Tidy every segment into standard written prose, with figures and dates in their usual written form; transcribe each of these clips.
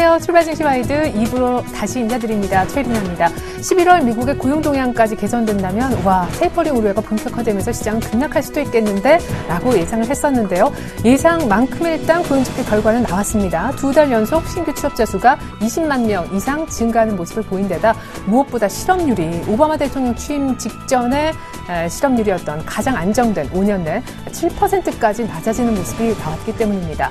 안녕하세요. 출발 증시 와이드 2부로 다시 인사드립니다. 최리나입니다. 11월 미국의 고용 동향까지 개선된다면 테이퍼링 우려가 본격화되면서 시장은 급락할 수도 있겠는데 라고 예상을 했었는데요. 예상만큼 일단 고용지표 결과는 나왔습니다. 2달 연속 신규 취업자 수가 20만 명 이상 증가하는 모습을 보인 데다 무엇보다 실업률이 오바마 대통령 취임 직전에 실업률이었던 가장 안정된 5년 내 7%까지 낮아지는 모습이 나왔기 때문입니다.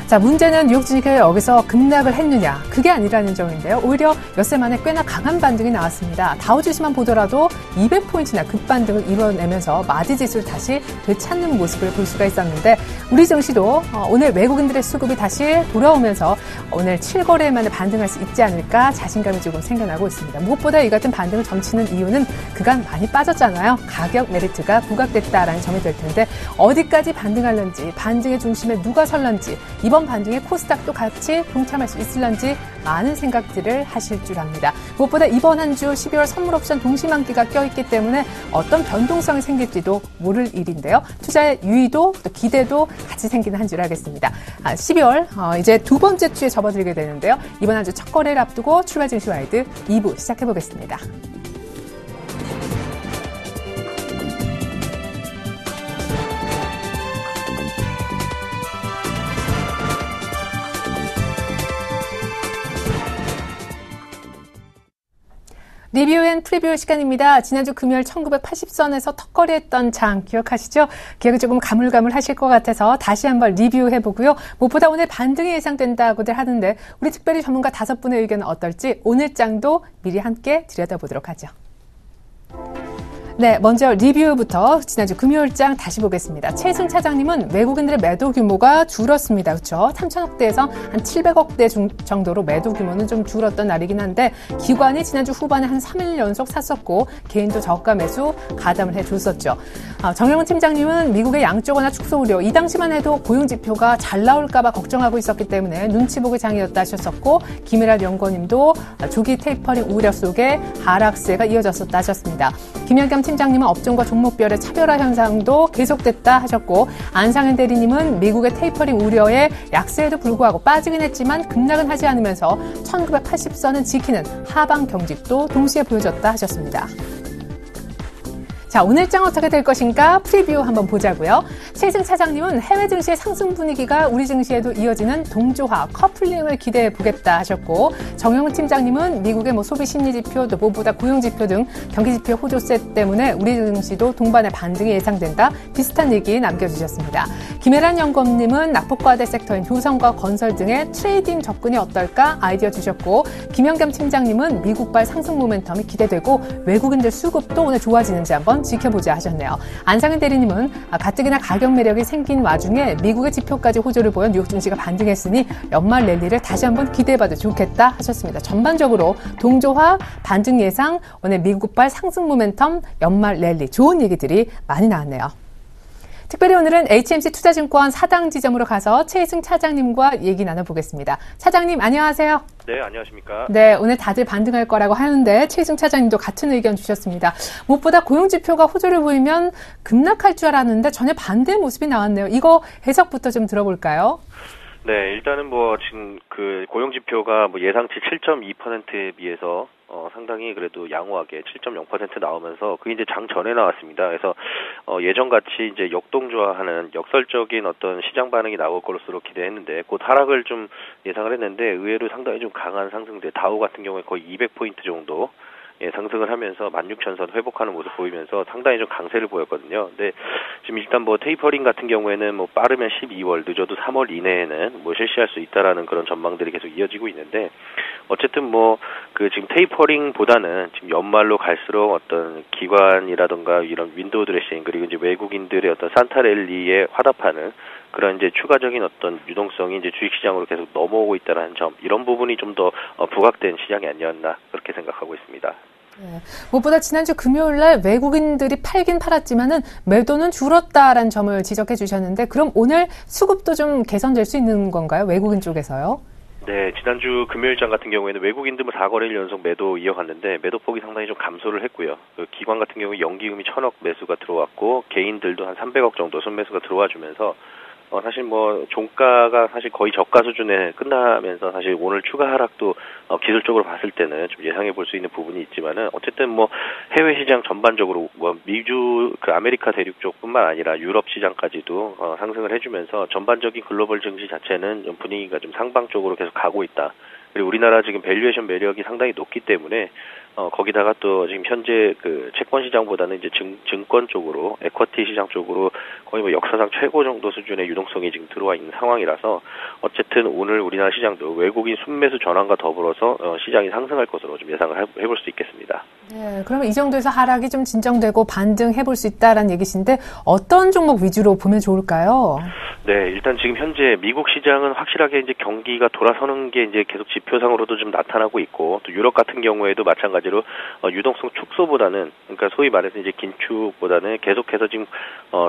자, 문제는 뉴욕 증시가 여기서 급락을 했느냐, 그게 아니라는 점인데요. 오히려 엿새 만에 꽤나 강한 반등이 나왔습니다. 다우지수만 보더라도 200포인트나 급반등을 이뤄내면서 마디지수를 다시 되찾는 모습을 볼 수가 있었는데, 우리 증시도 오늘 외국인들의 수급이 다시 돌아오면서 오늘 7거래일 만에 반등할 수 있지 않을까 자신감이 조금 생겨나고 있습니다. 무엇보다 이 같은 반등을 점치는 이유는 그간 많이 빠졌잖아요. 가격 메리트가 부각됐다라는 점이 될 텐데, 어디까지 반등할런지, 반등의 중심에 누가 설런지, 이번 반등에 코스닥도 같이 동참할 수 있을런지 많은 생각들을 하실 줄 압니다. 무엇보다 이번 한 주 12월 선물 옵션 동시만기가 껴있기 때문에 어떤 변동성이 생길지도 모를 일인데요. 투자의 유의도 또 기대도 같이 생기는 한 주를 하겠습니다. 12월 이제 두 번째 주에 접어들게 되는데요. 이번 한 주 첫 거래를 앞두고 출발 증시 와이드 2부 시작해보겠습니다. 리뷰 앤 프리뷰 시간입니다. 지난주 금요일 1980선에서 턱걸이했던 장 기억하시죠? 기억이 조금 가물가물하실 것 같아서 다시 한번 리뷰해보고요. 무엇보다 오늘 반등이 예상된다고들 하는데 우리 특별히 전문가 5분의 의견은 어떨지 오늘 장도 미리 함께 들여다보도록 하죠. 네, 먼저 리뷰부터 지난주 금요일장 다시 보겠습니다. 최승 차장님은 외국인들의 매도 규모가 줄었습니다. 그렇죠? 3천억대에서 한 700억대 정도로 매도 규모는 좀 줄었던 날이긴 한데 기관이 지난주 후반에 한 3일 연속 샀었고 개인도 저가 매수 가담을 해줬었죠. 정영훈 팀장님은 미국의 양적 완화 축소 우려, 이 당시만 해도 고용지표가 잘 나올까 봐 걱정하고 있었기 때문에 눈치 보기 장이었다 하셨었고, 김혜랄 연구원님도 조기 테이퍼링 우려 속에 하락세가 이어졌었다 하셨습니다. 김현겸 팀장님은 업종과 종목별의 차별화 현상도 계속됐다 하셨고, 안상현 대리님은 미국의 테이퍼링 우려에 약세에도 불구하고 빠지긴 했지만 급락은 하지 않으면서 1980선은 지키는 하방 경직도 동시에 보여줬다 하셨습니다. 자, 오늘 장 어떻게 될 것인가 프리뷰 한번 보자고요. 최승 차장님은 해외 증시의 상승 분위기가 우리 증시에도 이어지는 동조화, 커플링을 기대해 보겠다 하셨고, 정영훈 팀장님은 미국의 소비 심리 지표, 또 무엇보다 고용 지표 등 경기 지표 호조세 때문에 우리 증시도 동반의 반등이 예상된다. 비슷한 얘기 남겨주셨습니다. 김혜란 연구원님은 낙폭과대 섹터인 효성과 건설 등의 트레이딩 접근이 어떨까 아이디어 주셨고, 김현겸 팀장님은 미국발 상승 모멘텀이 기대되고 외국인들 수급도 오늘 좋아지는지 한번 지켜보자 하셨네요. 안상현 대리님은 가뜩이나 가격 매력이 생긴 와중에 미국의 지표까지 호조를 보여 뉴욕 증시가 반등했으니 연말 랠리를 다시 한번 기대해봐도 좋겠다 하셨습니다. 전반적으로 동조화, 반등 예상, 오늘 미국발 상승 모멘텀, 연말 랠리 좋은 얘기들이 많이 나왔네요. 특별히 오늘은 HMC 투자증권 사당 지점으로 가서 최승 차장님과 얘기 나눠보겠습니다. 차장님 안녕하세요. 네, 안녕하십니까. 네, 오늘 다들 반등할 거라고 하는데 최승 차장님도 같은 의견 주셨습니다. 무엇보다 고용지표가 호조를 보이면 급락할 줄 알았는데 전혀 반대의 모습이 나왔네요. 이거 해석부터 좀 들어볼까요? 네, 일단은 지금 고용지표가 예상치 7.2%에 비해서 상당히 그래도 양호하게 7.0% 나오면서 그게 이제 장 전에 나왔습니다. 그래서 예전같이 이제 역동조화하는 역설적인 어떤 시장 반응이 나올 것으로 기대했는데 곧 하락을 좀 예상을 했는데 의외로 상당히 좀 강한 상승대, 다우 같은 경우에 거의 200포인트 정도 상승을 하면서 16,000선 회복하는 모습 보이면서 상당히 좀 강세를 보였거든요. 근데 지금 일단 테이퍼링 같은 경우에는 빠르면 12월, 늦어도 3월 이내에는 실시할 수 있다라는 그런 전망들이 계속 이어지고 있는데, 어쨌든 지금 테이퍼링보다는 지금 연말로 갈수록 어떤 기관이라던가 이런 윈도우 드레싱, 그리고 이제 외국인들의 어떤 산타랠리에 화답하는 그런 이제 추가적인 어떤 유동성이 이제 주식시장으로 계속 넘어오고 있다는 점, 이런 부분이 좀 더 부각된 시장이 아니었나 그렇게 생각하고 있습니다. 네. 무엇보다 지난주 금요일날 외국인들이 팔긴 팔았지만은 매도는 줄었다라는 점을 지적해 주셨는데, 그럼 오늘 수급도 좀 개선될 수 있는 건가요? 외국인 쪽에서요? 네, 지난주 금요일장 같은 경우에는 외국인들은 4거래일 연속 매도 이어갔는데 매도폭이 상당히 좀 감소를 했고요. 기관 같은 경우 연기금이 1,000억 매수가 들어왔고 개인들도 한 300억 정도 순매수가 들어와 주면서 사실 뭐 종가가 사실 거의 저가 수준에 끝나면서 사실 오늘 추가 하락도 기술적으로 봤을 때는 좀 예상해 볼 수 있는 부분이 있지만은 어쨌든 뭐 해외 시장 전반적으로 뭐 미주 그 아메리카 대륙 쪽뿐만 아니라 유럽 시장까지도 상승을 해주면서 전반적인 글로벌 증시 자체는 좀 분위기가 좀 상방 쪽으로 계속 가고 있다. 그리고 우리나라 지금 밸류에이션 매력이 상당히 높기 때문에 거기다가 또 지금 현재 그 채권 시장보다는 이제 증권 쪽으로 에쿼티 시장 쪽으로 거의 뭐 역사상 최고 정도 수준의 유동성이 지금 들어와 있는 상황이라서 어쨌든 오늘 우리나라 시장도 외국인 순매수 전환과 더불어서 시장이 상승할 것으로 좀 예상을 해볼 수 있겠습니다. 네, 그러면 이 정도에서 하락이 좀 진정되고 반등해 볼 수 있다라는 얘기신데 어떤 종목 위주로 보면 좋을까요? 네, 일단 지금 현재 미국 시장은 확실하게 이제 경기가 돌아서는 게 이제 계속 지표상으로도 좀 나타나고 있고 또 유럽 같은 경우에도 마찬가지로 유동성 축소보다는 그러니까 소위 말해서 이제 긴축보다는 계속해서 지금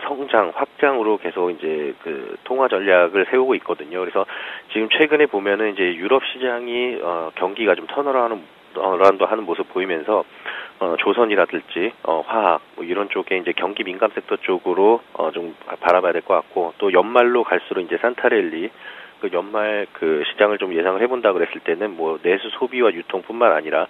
성장 확장으로 계속 이제 그 통화 전략을 세우고 있거든요. 그래서 지금 최근에 보면은 이제 유럽 시장이 경기가 좀 턴어라운드 하는 모습 보이면서 조선이라든지 화학 뭐 이런 쪽에 이제 경기 민감 섹터 쪽으로 좀 바라봐야 될 것 같고 또 연말로 갈수록 이제 산타랠리 그 연말 그 시장을 좀 예상을 해본다 그랬을 때는 뭐 내수 소비와 유통뿐만 아니라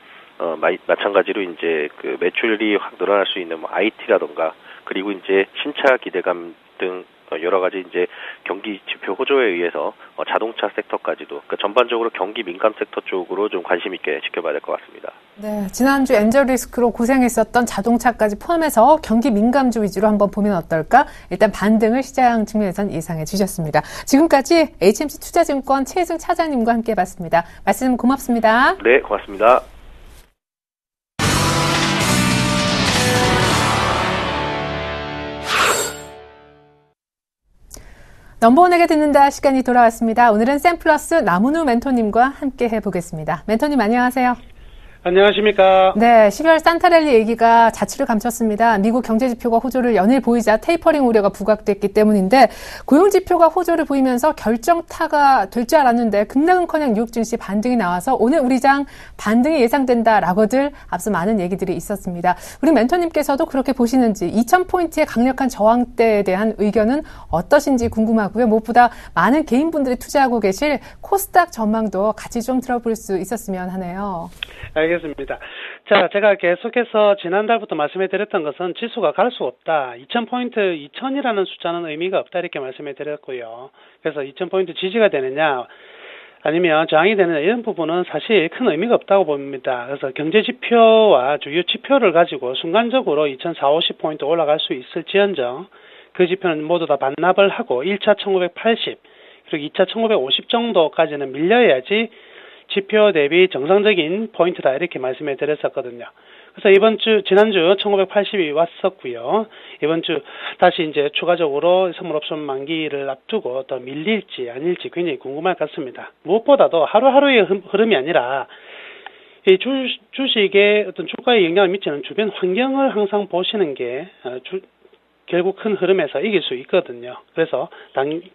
마찬가지로 이제 그 매출이 확 늘어날 수 있는 뭐 IT라던가 그리고 이제 신차 기대감 등 여러 가지 이제 경기 지표 호조에 의해서 자동차 섹터까지도 그러니까 전반적으로 경기 민감 섹터 쪽으로 좀 관심 있게 지켜봐야 될 것 같습니다. 네, 지난주 엔저 리스크로 고생했었던 자동차까지 포함해서 경기 민감주 위주로 한번 보면 어떨까? 일단 반등을 시장 측면에선 예상해 주셨습니다. 지금까지 HMC 투자증권 최혜승 차장님과 함께 해봤습니다. 말씀 고맙습니다. 네, 고맙습니다. 넘버원에게 듣는다 시간이 돌아왔습니다. 오늘은 샘플러스 남은우 멘토님과 함께 해보겠습니다. 멘토님 안녕하세요. 안녕하십니까. 네, 12월 산타랠리 얘기가 자취를 감췄습니다. 미국 경제지표가 호조를 연일 보이자 테이퍼링 우려가 부각됐기 때문인데 고용지표가 호조를 보이면서 결정타가 될 줄 알았는데 급락은커녕 뉴욕 증시 반등이 나와서 오늘 우리 장 반등이 예상된다라고들 앞서 많은 얘기들이 있었습니다. 우리 멘토님께서도 그렇게 보시는지 2000포인트의 강력한 저항대에 대한 의견은 어떠신지 궁금하고요. 무엇보다 많은 개인분들이 투자하고 계실 코스닥 전망도 같이 좀 들어볼 수 있었으면 하네요. 알겠습니다. 자, 제가 계속해서 지난달부터 말씀해 드렸던 것은 지수가 갈 수 없다. 2000포인트, 2000이라는 숫자는 의미가 없다. 이렇게 말씀해 드렸고요. 그래서 2000포인트 지지가 되느냐, 아니면 저항이 되느냐, 이런 부분은 사실 큰 의미가 없다고 봅니다. 그래서 경제지표와 주요 지표를 가지고 순간적으로 2450포인트 올라갈 수 있을지언정, 그 지표는 모두 다 반납을 하고 1차 1980, 그리고 2차 1950 정도까지는 밀려야지 지표 대비 정상적인 포인트다 이렇게 말씀해 드렸었거든요. 그래서 지난주 1980이 왔었고요. 이번 주 다시 이제 추가적으로 선물 옵션 만기를 앞두고 더 밀릴지 아닐지 굉장히 궁금할 것 같습니다. 무엇보다도 하루하루의 흐름이 아니라 이 주식에 어떤 주가에 영향을 미치는 주변 환경을 항상 보시는 게 결국 큰 흐름에서 이길 수 있거든요. 그래서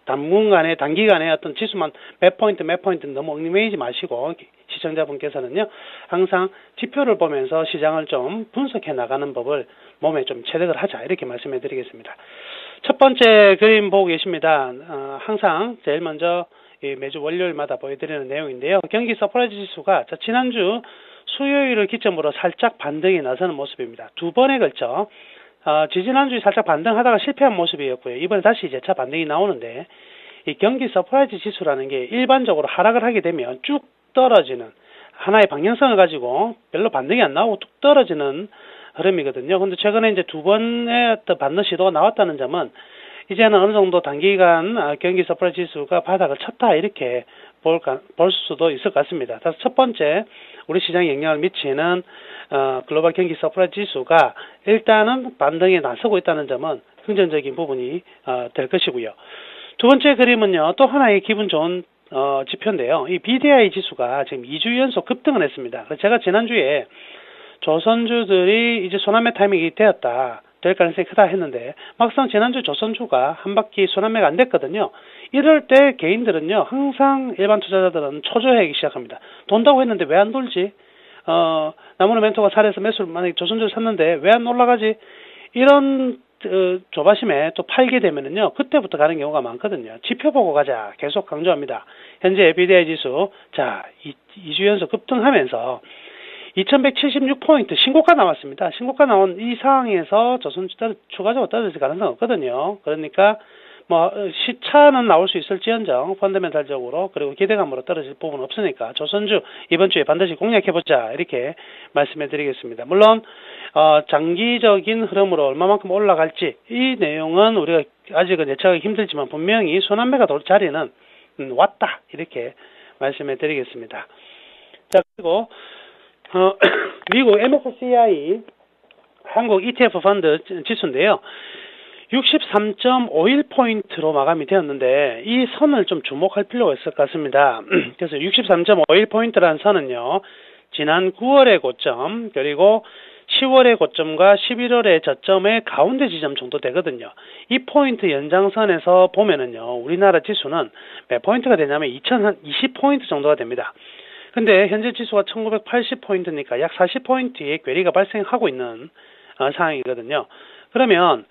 단기간에 어떤 지수만 몇 포인트 너무 얽매이지 마시고 시청자분께서는요 항상 지표를 보면서 시장을 좀 분석해 나가는 법을 몸에 좀 체득을 하자 이렇게 말씀해 드리겠습니다. 첫 번째 그림 보고 계십니다. 항상 제일 먼저 매주 월요일마다 보여드리는 내용인데요. 경기 서프라이즈 지수가 지난주 수요일을 기점으로 살짝 반등이 나서는 모습입니다. 두 번에 걸쳐 지지난주에 살짝 반등하다가 실패한 모습이었고요. 이번에 다시 재차 반등이 나오는데 이 경기 서프라이즈 지수라는 게 일반적으로 하락을 하게 되면 쭉 떨어지는 하나의 방향성을 가지고 별로 반등이 안 나오고 뚝 떨어지는 흐름이거든요. 근데 최근에 이제 두 번의 어떤 반등 시도가 나왔다는 점은 이제는 어느 정도 단기간 경기 서프라이즈 지수가 바닥을 쳤다 이렇게 볼 수도 있을 것 같습니다. 그래서 첫 번째 우리 시장에 영향을 미치는 글로벌 경기 서프라이즈 지수가 일단은 반등에 나서고 있다는 점은 긍정적인 부분이 될 것이고요. 두 번째 그림은요. 또 하나의 기분 좋은 지표인데요. 이 BDI 지수가 지금 2주 연속 급등을 했습니다. 그래서 제가 지난주에 조선주들이 이제 소나매 타이밍이 되었다. 될 가능성이 크다 했는데 막상 지난주 조선주가 한 바퀴 소나매가 안 됐거든요. 이럴 때 개인들은요. 항상 일반 투자자들은 초조해하기 시작합니다. 돈다고 했는데 왜 안 돌지? 나무는 멘토가 살에서 매수를 만약에 조선주를 샀는데 왜 안 올라가지? 이런 조바심에 또 팔게 되면은요, 그때부터 가는 경우가 많거든요. 지표 보고 가자. 계속 강조합니다. 현재 FDI 지수, 자, 2주 연속 급등하면서 2176포인트 신고가 나왔습니다. 신고가 나온 이 상황에서 조선주 추가적으로 떨어질 가능성은 없거든요. 그러니까 뭐 시차는 나올 수 있을지언정 펀더멘탈적으로 그리고 기대감으로 떨어질 부분은 없으니까 조선주 이번 주에 반드시 공략해보자 이렇게 말씀해드리겠습니다. 물론 장기적인 흐름으로 얼마만큼 올라갈지 이 내용은 우리가 아직은 예측하기 힘들지만 분명히 순환매가 돌 자리는 왔다 이렇게 말씀해드리겠습니다. 자, 그리고 미국 MSCI 한국 ETF 펀드 지수인데요. 63.51포인트로 마감이 되었는데 이 선을 좀 주목할 필요가 있을 것 같습니다. 그래서 63.51포인트라는 선은요. 지난 9월의 고점 그리고 10월의 고점과 11월의 저점의 가운데 지점 정도 되거든요. 이 포인트 연장선에서 보면은요. 우리나라 지수는 몇 포인트가 되냐면 2020포인트 정도가 됩니다. 근데 현재 지수가 1980포인트니까 약 40포인트의 괴리가 발생하고 있는 상황이거든요. 그러면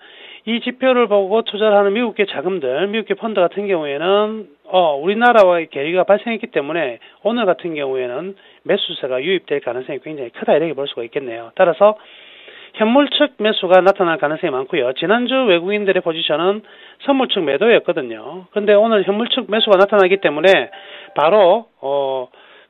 이 지표를 보고 투자를 하는 미국계 자금들, 미국계 펀드 같은 경우에는 우리나라와의 괴리가 발생했기 때문에 오늘 같은 경우에는 매수세가 유입될 가능성이 굉장히 크다 이렇게 볼 수가 있겠네요. 따라서 현물 측 매수가 나타날 가능성이 많고요. 지난주 외국인들의 포지션은 선물 측 매도였거든요. 근데 오늘 현물 측 매수가 나타나기 때문에 바로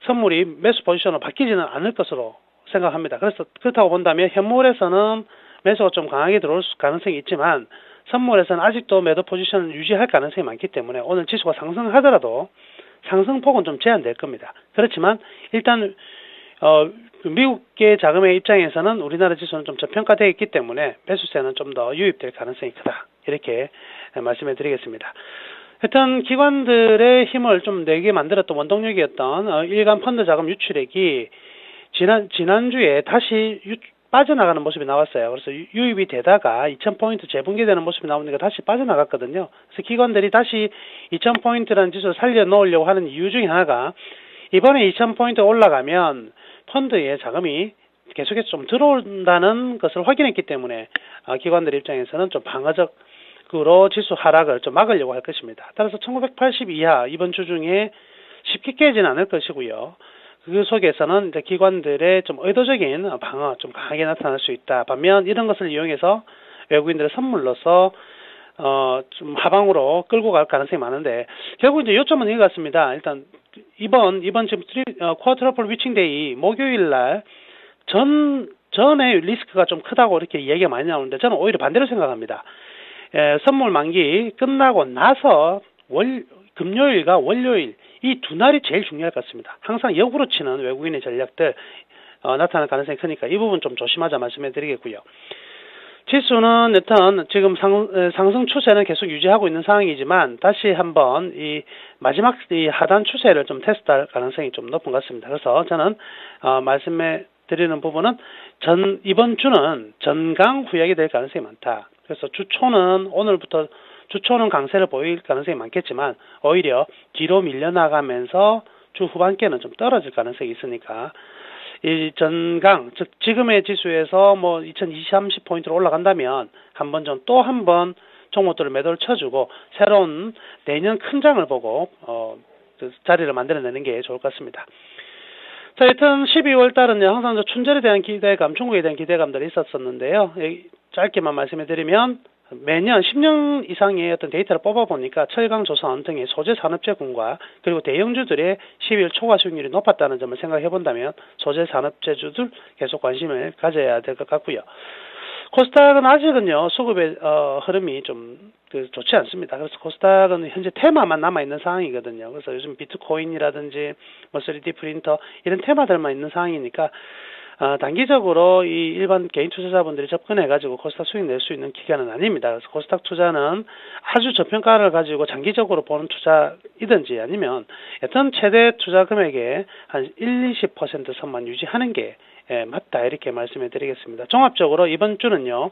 선물이 매수 포지션으로 바뀌지는 않을 것으로 생각합니다. 그래서 그렇다고 본다면 현물에서는 매수가 좀 강하게 들어올 가능성이 있지만 선물에서는 아직도 매도 포지션을 유지할 가능성이 많기 때문에 오늘 지수가 상승하더라도 상승폭은 좀 제한될 겁니다. 그렇지만 일단 미국계 자금의 입장에서는 우리나라 지수는 좀 저평가되어 있기 때문에 매수세는 좀 더 유입될 가능성이 크다. 이렇게 말씀해 드리겠습니다. 하여튼 기관들의 힘을 좀 내게 만들었던 원동력이었던 일간 펀드 자금 유출액이 지난주에 다시 빠져나가는 모습이 나왔어요. 그래서 유입이 되다가 2000포인트 재분기되는 모습이 나오니까 다시 빠져나갔거든요. 그래서 기관들이 다시 2000포인트라는 지수를 살려놓으려고 하는 이유 중에 하나가 이번에 2000포인트 올라가면 펀드에 자금이 계속해서 좀 들어온다는 것을 확인했기 때문에 기관들 입장에서는 좀 방어적으로 지수 하락을 좀 막으려고 할 것입니다. 따라서 1980 이하 이번 주 중에 쉽게 깨지는 않을 것이고요. 그 속에서는 이제 기관들의 좀 의도적인 방어 좀 강하게 나타날 수 있다. 반면 이런 것을 이용해서 외국인들의 선물로서 좀 하방으로 끌고 갈 가능성이 많은데 결국 이제 요점은 이거 같습니다. 일단 이번 지금 쿼터러플 위칭데이 목요일 날 전에 리스크가 좀 크다고 이렇게 얘기가 많이 나오는데 저는 오히려 반대로 생각합니다. 선물 만기 끝나고 나서 금요일과 월요일 이 두 날이 제일 중요할 것 같습니다. 항상 역으로 치는 외국인의 전략들 나타날 가능성이 크니까 이 부분 좀 조심하자 말씀해 드리겠고요. 지수는 일단 지금 상승 추세는 계속 유지하고 있는 상황이지만 다시 한번 이 마지막 이 하단 추세를 좀 테스트할 가능성이 좀 높은 것 같습니다. 그래서 저는 말씀해 드리는 부분은 이번 주는 전강 후약이 될 가능성이 많다. 그래서 주초는 강세를 보일 가능성이 많겠지만 오히려 뒤로 밀려나가면서 주 후반기에는 좀 떨어질 가능성이 있으니까 이 전강, 즉 지금의 지수에서 뭐 2030포인트로 올라간다면 또 한 번 종목들을 매도를 쳐주고 새로운 내년 큰 장을 보고 자리를 만들어내는 게 좋을 것 같습니다. 자, 하여튼 12월 달은 항상 춘절에 대한 기대감, 중국에 대한 기대감들이 있었었는데요. 짧게만 말씀해 드리면 매년 10년 이상의 어떤 데이터를 뽑아보니까 철강, 조선 등의 소재 산업재군과 그리고 대형주들의 12월 초과 수익률이 높았다는 점을 생각해 본다면 소재 산업재주들 계속 관심을 가져야 될 것 같고요. 코스닥은 아직은요 수급의 흐름이 좀 좋지 않습니다. 그래서 코스닥은 현재 테마만 남아 있는 상황이거든요. 그래서 요즘 비트코인이라든지 뭐 3D 프린터 이런 테마들만 있는 상황이니까 단기적으로 이 일반 개인 투자자분들이 접근해가지고 코스닥 수익 낼 수 있는 기간은 아닙니다. 그래서 코스닥 투자는 아주 저평가를 가지고 장기적으로 보는 투자이든지 아니면 여튼 최대 투자 금액의 한 1-20% 선만 유지하는 게 맞다 이렇게 말씀해 드리겠습니다. 종합적으로 이번 주는요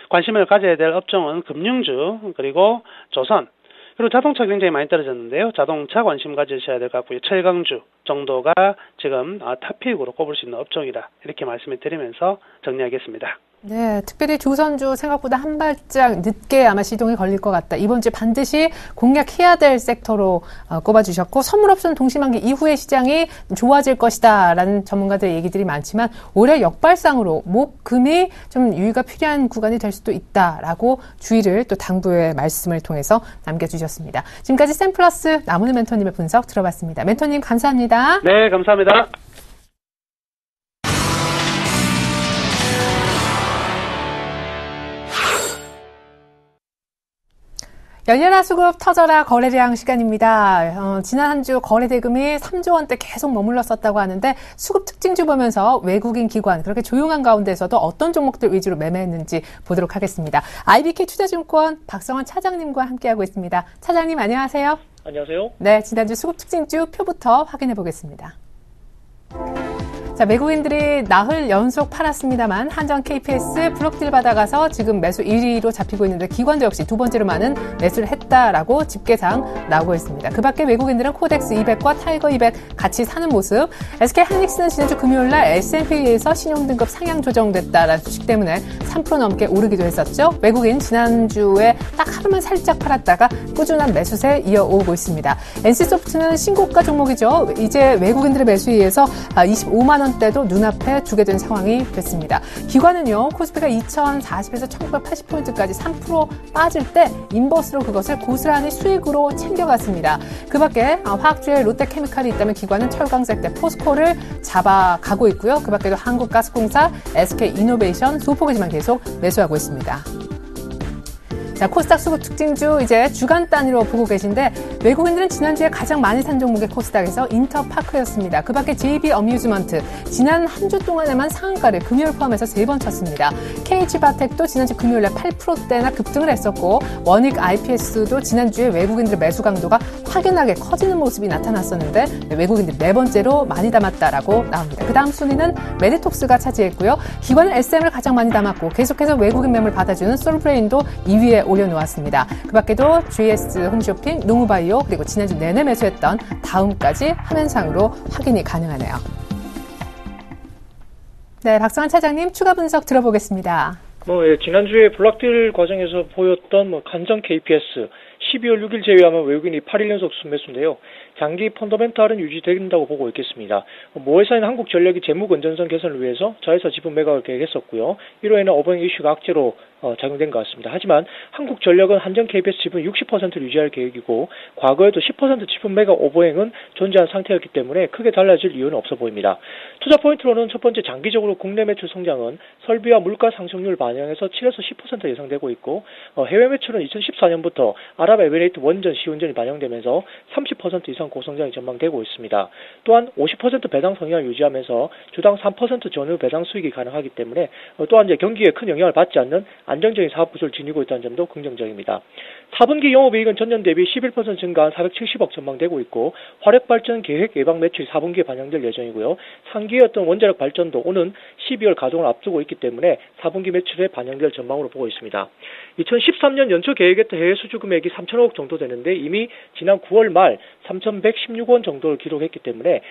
관심을 가져야 될 업종은 금융주 그리고 조선 그리고 자동차 굉장히 많이 떨어졌는데요. 자동차 관심 가지셔야 될 것 같고요. 철강주 정도가 지금 탑픽으로 꼽을 수 있는 업종이다. 이렇게 말씀을 드리면서 정리하겠습니다. 네, 특별히 조선주 생각보다 한 발짝 늦게 아마 시동이 걸릴 것 같다. 이번 주에 반드시 공략해야 될 섹터로 꼽아주셨고, 선물옵션 동시만기 이후의 시장이 좋아질 것이다 라는 전문가들의 얘기들이 많지만 올해 역발상으로 목, 금이 좀 유의가 필요한 구간이 될 수도 있다라고 주의를 또 당부의 말씀을 통해서 남겨주셨습니다. 지금까지 샘플러스 남은우 멘토님의 분석 들어봤습니다. 멘토님 감사합니다. 네, 감사합니다. 열려라 수급 터져라 거래량 시간입니다. 지난 한 주 거래 대금이 3조 원대 계속 머물렀었다고 하는데 수급 특징주 보면서 외국인 기관 그렇게 조용한 가운데서도 어떤 종목들 위주로 매매했는지 보도록 하겠습니다. IBK 투자증권 박성원 차장님과 함께하고 있습니다. 차장님 안녕하세요. 안녕하세요. 네, 지난주 수급 특징주 표부터 확인해 보겠습니다. 자, 외국인들이 나흘 연속 팔았습니다만 한전 KPS 블록딜 받아가서 지금 매수 1위로 잡히고 있는데 기관도 역시 두 번째로 많은 매수를 했다라고 집계상 나오고 있습니다. 그 밖에 외국인들은 코덱스 200과 타이거 200 같이 사는 모습. SK 하이닉스는 지난주 금요일날 S&P에서 신용등급 상향 조정됐다라는 소식 때문에 3% 넘게 오르기도 했었죠. 외국인 지난주에 딱 하루만 살짝 팔았다가 꾸준한 매수세 이어오고 있습니다. NC소프트는 신고가 종목이죠. 이제 외국인들의 매수에 의해서 25만 원대도 눈앞에 두게 된 상황이 됐습니다. 기관은요, 코스피가 2040에서 1980포인트까지 3% 빠질 때 인버스로 그것을 고스란히 수익으로 챙겨갔습니다. 그 밖에 화학주의 롯데케미칼이 있다면 기관은 철강sek대 포스코를 잡아가고 있고요. 그 밖에도 한국가스공사, SK이노베이션, 소폭이지만 계속 매수하고 있습니다. 자, 코스닥 수급 특징주 이제 주간 단위로 보고 계신데 외국인들은 지난주에 가장 많이 산 종목의 코스닥에서 인터파크였습니다. 그 밖에 JB 어뮤즈먼트 지난 한 주 동안에만 상한가를 금요일 포함해서 3번 쳤습니다. KH바텍도 지난주 금요일에 8%대나 급등을 했었고 원익 IPS도 지난주에 외국인들의 매수 강도가 확연하게 커지는 모습이 나타났었는데 외국인들이 네 번째로 많이 담았다라고 나옵니다. 그 다음 순위는 메디톡스가 차지했고요. 기관은 SM을 가장 많이 담았고 계속해서 외국인 매물 받아주는 솔브레인도 2위에 올려놓았습니다. 그 밖에도 GS 홈쇼핑, 농우바이오 그리고 지난주 내내 매수했던 다음까지 화면상으로 확인이 가능하네요. 네, 박성환 차장님 추가 분석 들어보겠습니다. 지난주에 블록딜 과정에서 보였던 간전 KPS 12월 6일 제외하면 외국인이 8일 연속 순매수인데요. 장기 펀더멘탈은 유지된다고 보고 있겠습니다. 모회사인 한국전력이 재무 건전성 개선을 위해서 자회사 지분 매각을 계획했었고요. 1호에는 어버잉 이슈가 악재로 작용된 것 같습니다. 하지만 한국전력은 한전 KPS 지분 60%를 유지할 계획이고 과거에도 10% 지분 매각 오버행은 존재한 상태였기 때문에 크게 달라질 이유는 없어 보입니다. 투자 포인트로는 첫 번째 장기적으로 국내 매출 성장은 설비와 물가 상승률 반영해서 7에서 10% 예상되고 있고 해외 매출은 2014년부터 아랍에미레이트 원전 시운전이 반영되면서 30% 이상 고성장이 전망되고 있습니다. 또한 50% 배당 성향을 유지하면서 주당 3% 전후 배당 수익이 가능하기 때문에 또한 이제 경기에 큰 영향을 받지 않는 안정적인 사업 구조를 지니고 있다는 점도 긍정적입니다. 4분기 영업이익은 전년 대비 11% 증가한 470억 전망되고 있고 화력발전 계획 예방 매출이 4분기에 반영될 예정이고요. 상기의 어떤 원자력 발전도 오는 12월 가동을 앞두고 있기 때문에 4분기 매출에 반영될 전망으로 보고 있습니다. 2013년 연초 계획했던 해외 수주 금액이 3천억 정도 되는데 이미 지난 9월 말 3,116원 정도를 기록했기 때문에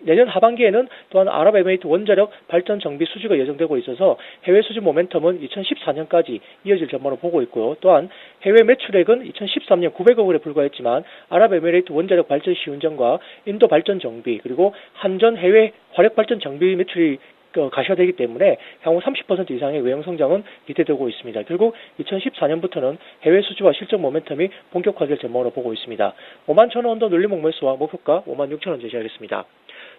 내년 하반기에는 또한 아랍에미레이트 원자력 발전 정비 수주가 예정되고 있어서 해외 수주 모멘텀은 2014년까지 이어질 전망으로 보고 있고요. 또한 해외 매출액은 2013년 900억 원에 불과했지만 아랍에미레이트 원자력 발전 시운전과 인도 발전 정비 그리고 한전 해외 화력 발전 정비 매출이 가시화되기 때문에 향후 30% 이상의 외형 성장은 기대되고 있습니다. 결국 2014년부터는 해외 수주와 실적 모멘텀이 본격화될 전망으로 보고 있습니다. 51,000원 언더 눌림목 매수와 목표가 56,000원 제시하겠습니다.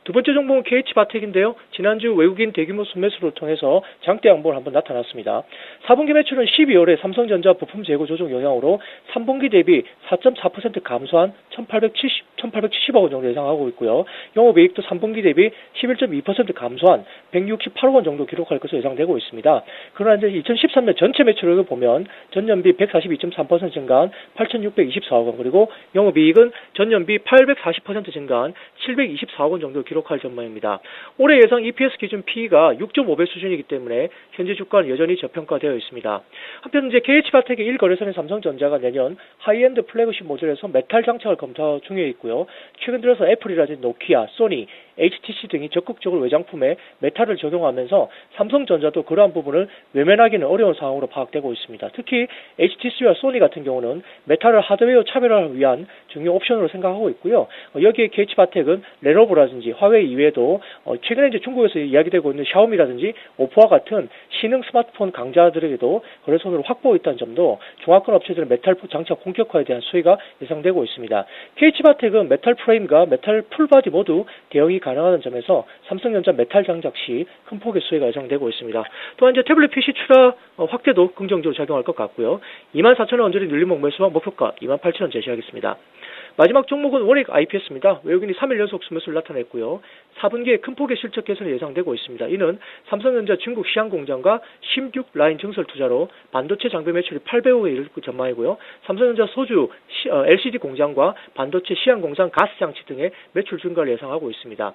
두 번째 종목은 KH바텍인데요. 지난주 외국인 대규모 순매수를 통해서 장대 양봉을 한번 나타났습니다. 4분기 매출은 12월에 삼성전자 부품 재고 조정 영향으로 3분기 대비 4.4% 감소한 1,870억 원 정도 예상하고 있고요. 영업이익도 3분기 대비 11.2% 감소한 168억 원 정도 기록할 것으로 예상되고 있습니다. 그러나 이제 2013년 전체 매출액을 보면 전년비 142.3% 증가한 8,624억 원 그리고 영업이익은 전년비 840% 증가한 724억 원 정도 기록할 전망입니다. 올해 예상 EPS 기준 PE가 6.5배 수준이기 때문에 현재 주가는 여전히 저평가되어 있습니다. 한편 이제 KH바텍의 1거래선인 삼성전자가 내년 하이엔드 플래그십 모델에서 메탈 장착을 검토 중에 있고요. 최근 들어서 애플이라든지 노키아, 소니, HTC 등이 적극적으로 외장품에 메탈을 적용하면서 삼성전자도 그러한 부분을 외면하기는 어려운 상황으로 파악되고 있습니다. 특히 HTC와 소니 같은 경우는 메탈을 하드웨어 차별화를 위한 중요 옵션으로 생각하고 있고요. 여기에 KH바텍은 레노버라든지 화웨이 이외에도 최근에 이제 중국에서 이야기되고 있는 샤오미라든지 오포와 같은 신흥 스마트폰 강자들에게도 거래선으로 확보하고 있다는 점도 중화권 업체들은 메탈 장착 본격화에 대한 수혜가 예상되고 있습니다. KH바텍은 메탈 프레임과 메탈 풀바디 모두 대응이 가능하다는 점에서 삼성전자 메탈 장착 시 큰 폭의 수혜가 예상되고 있습니다. 또한 이제 태블릿 PC 출하 확대도 긍정적으로 작용할 것 같고요. 24,000원 언저리 눌림 목매수와 목표가 28,000원 제시하겠습니다. 마지막 종목은 원익 IPS입니다. 외국인이 3일 연속 순매수를 나타냈고요. 4분기에 큰 폭의 실적 개선이 예상되고 있습니다. 이는 삼성전자 중국 시안 공장과 16라인 증설 투자로 반도체 장비 매출이 800억에 이를 전망이고요. 삼성전자 소주 LCD 공장과 반도체 시안 공장 가스 장치 등의 매출 증가를 예상하고 있습니다.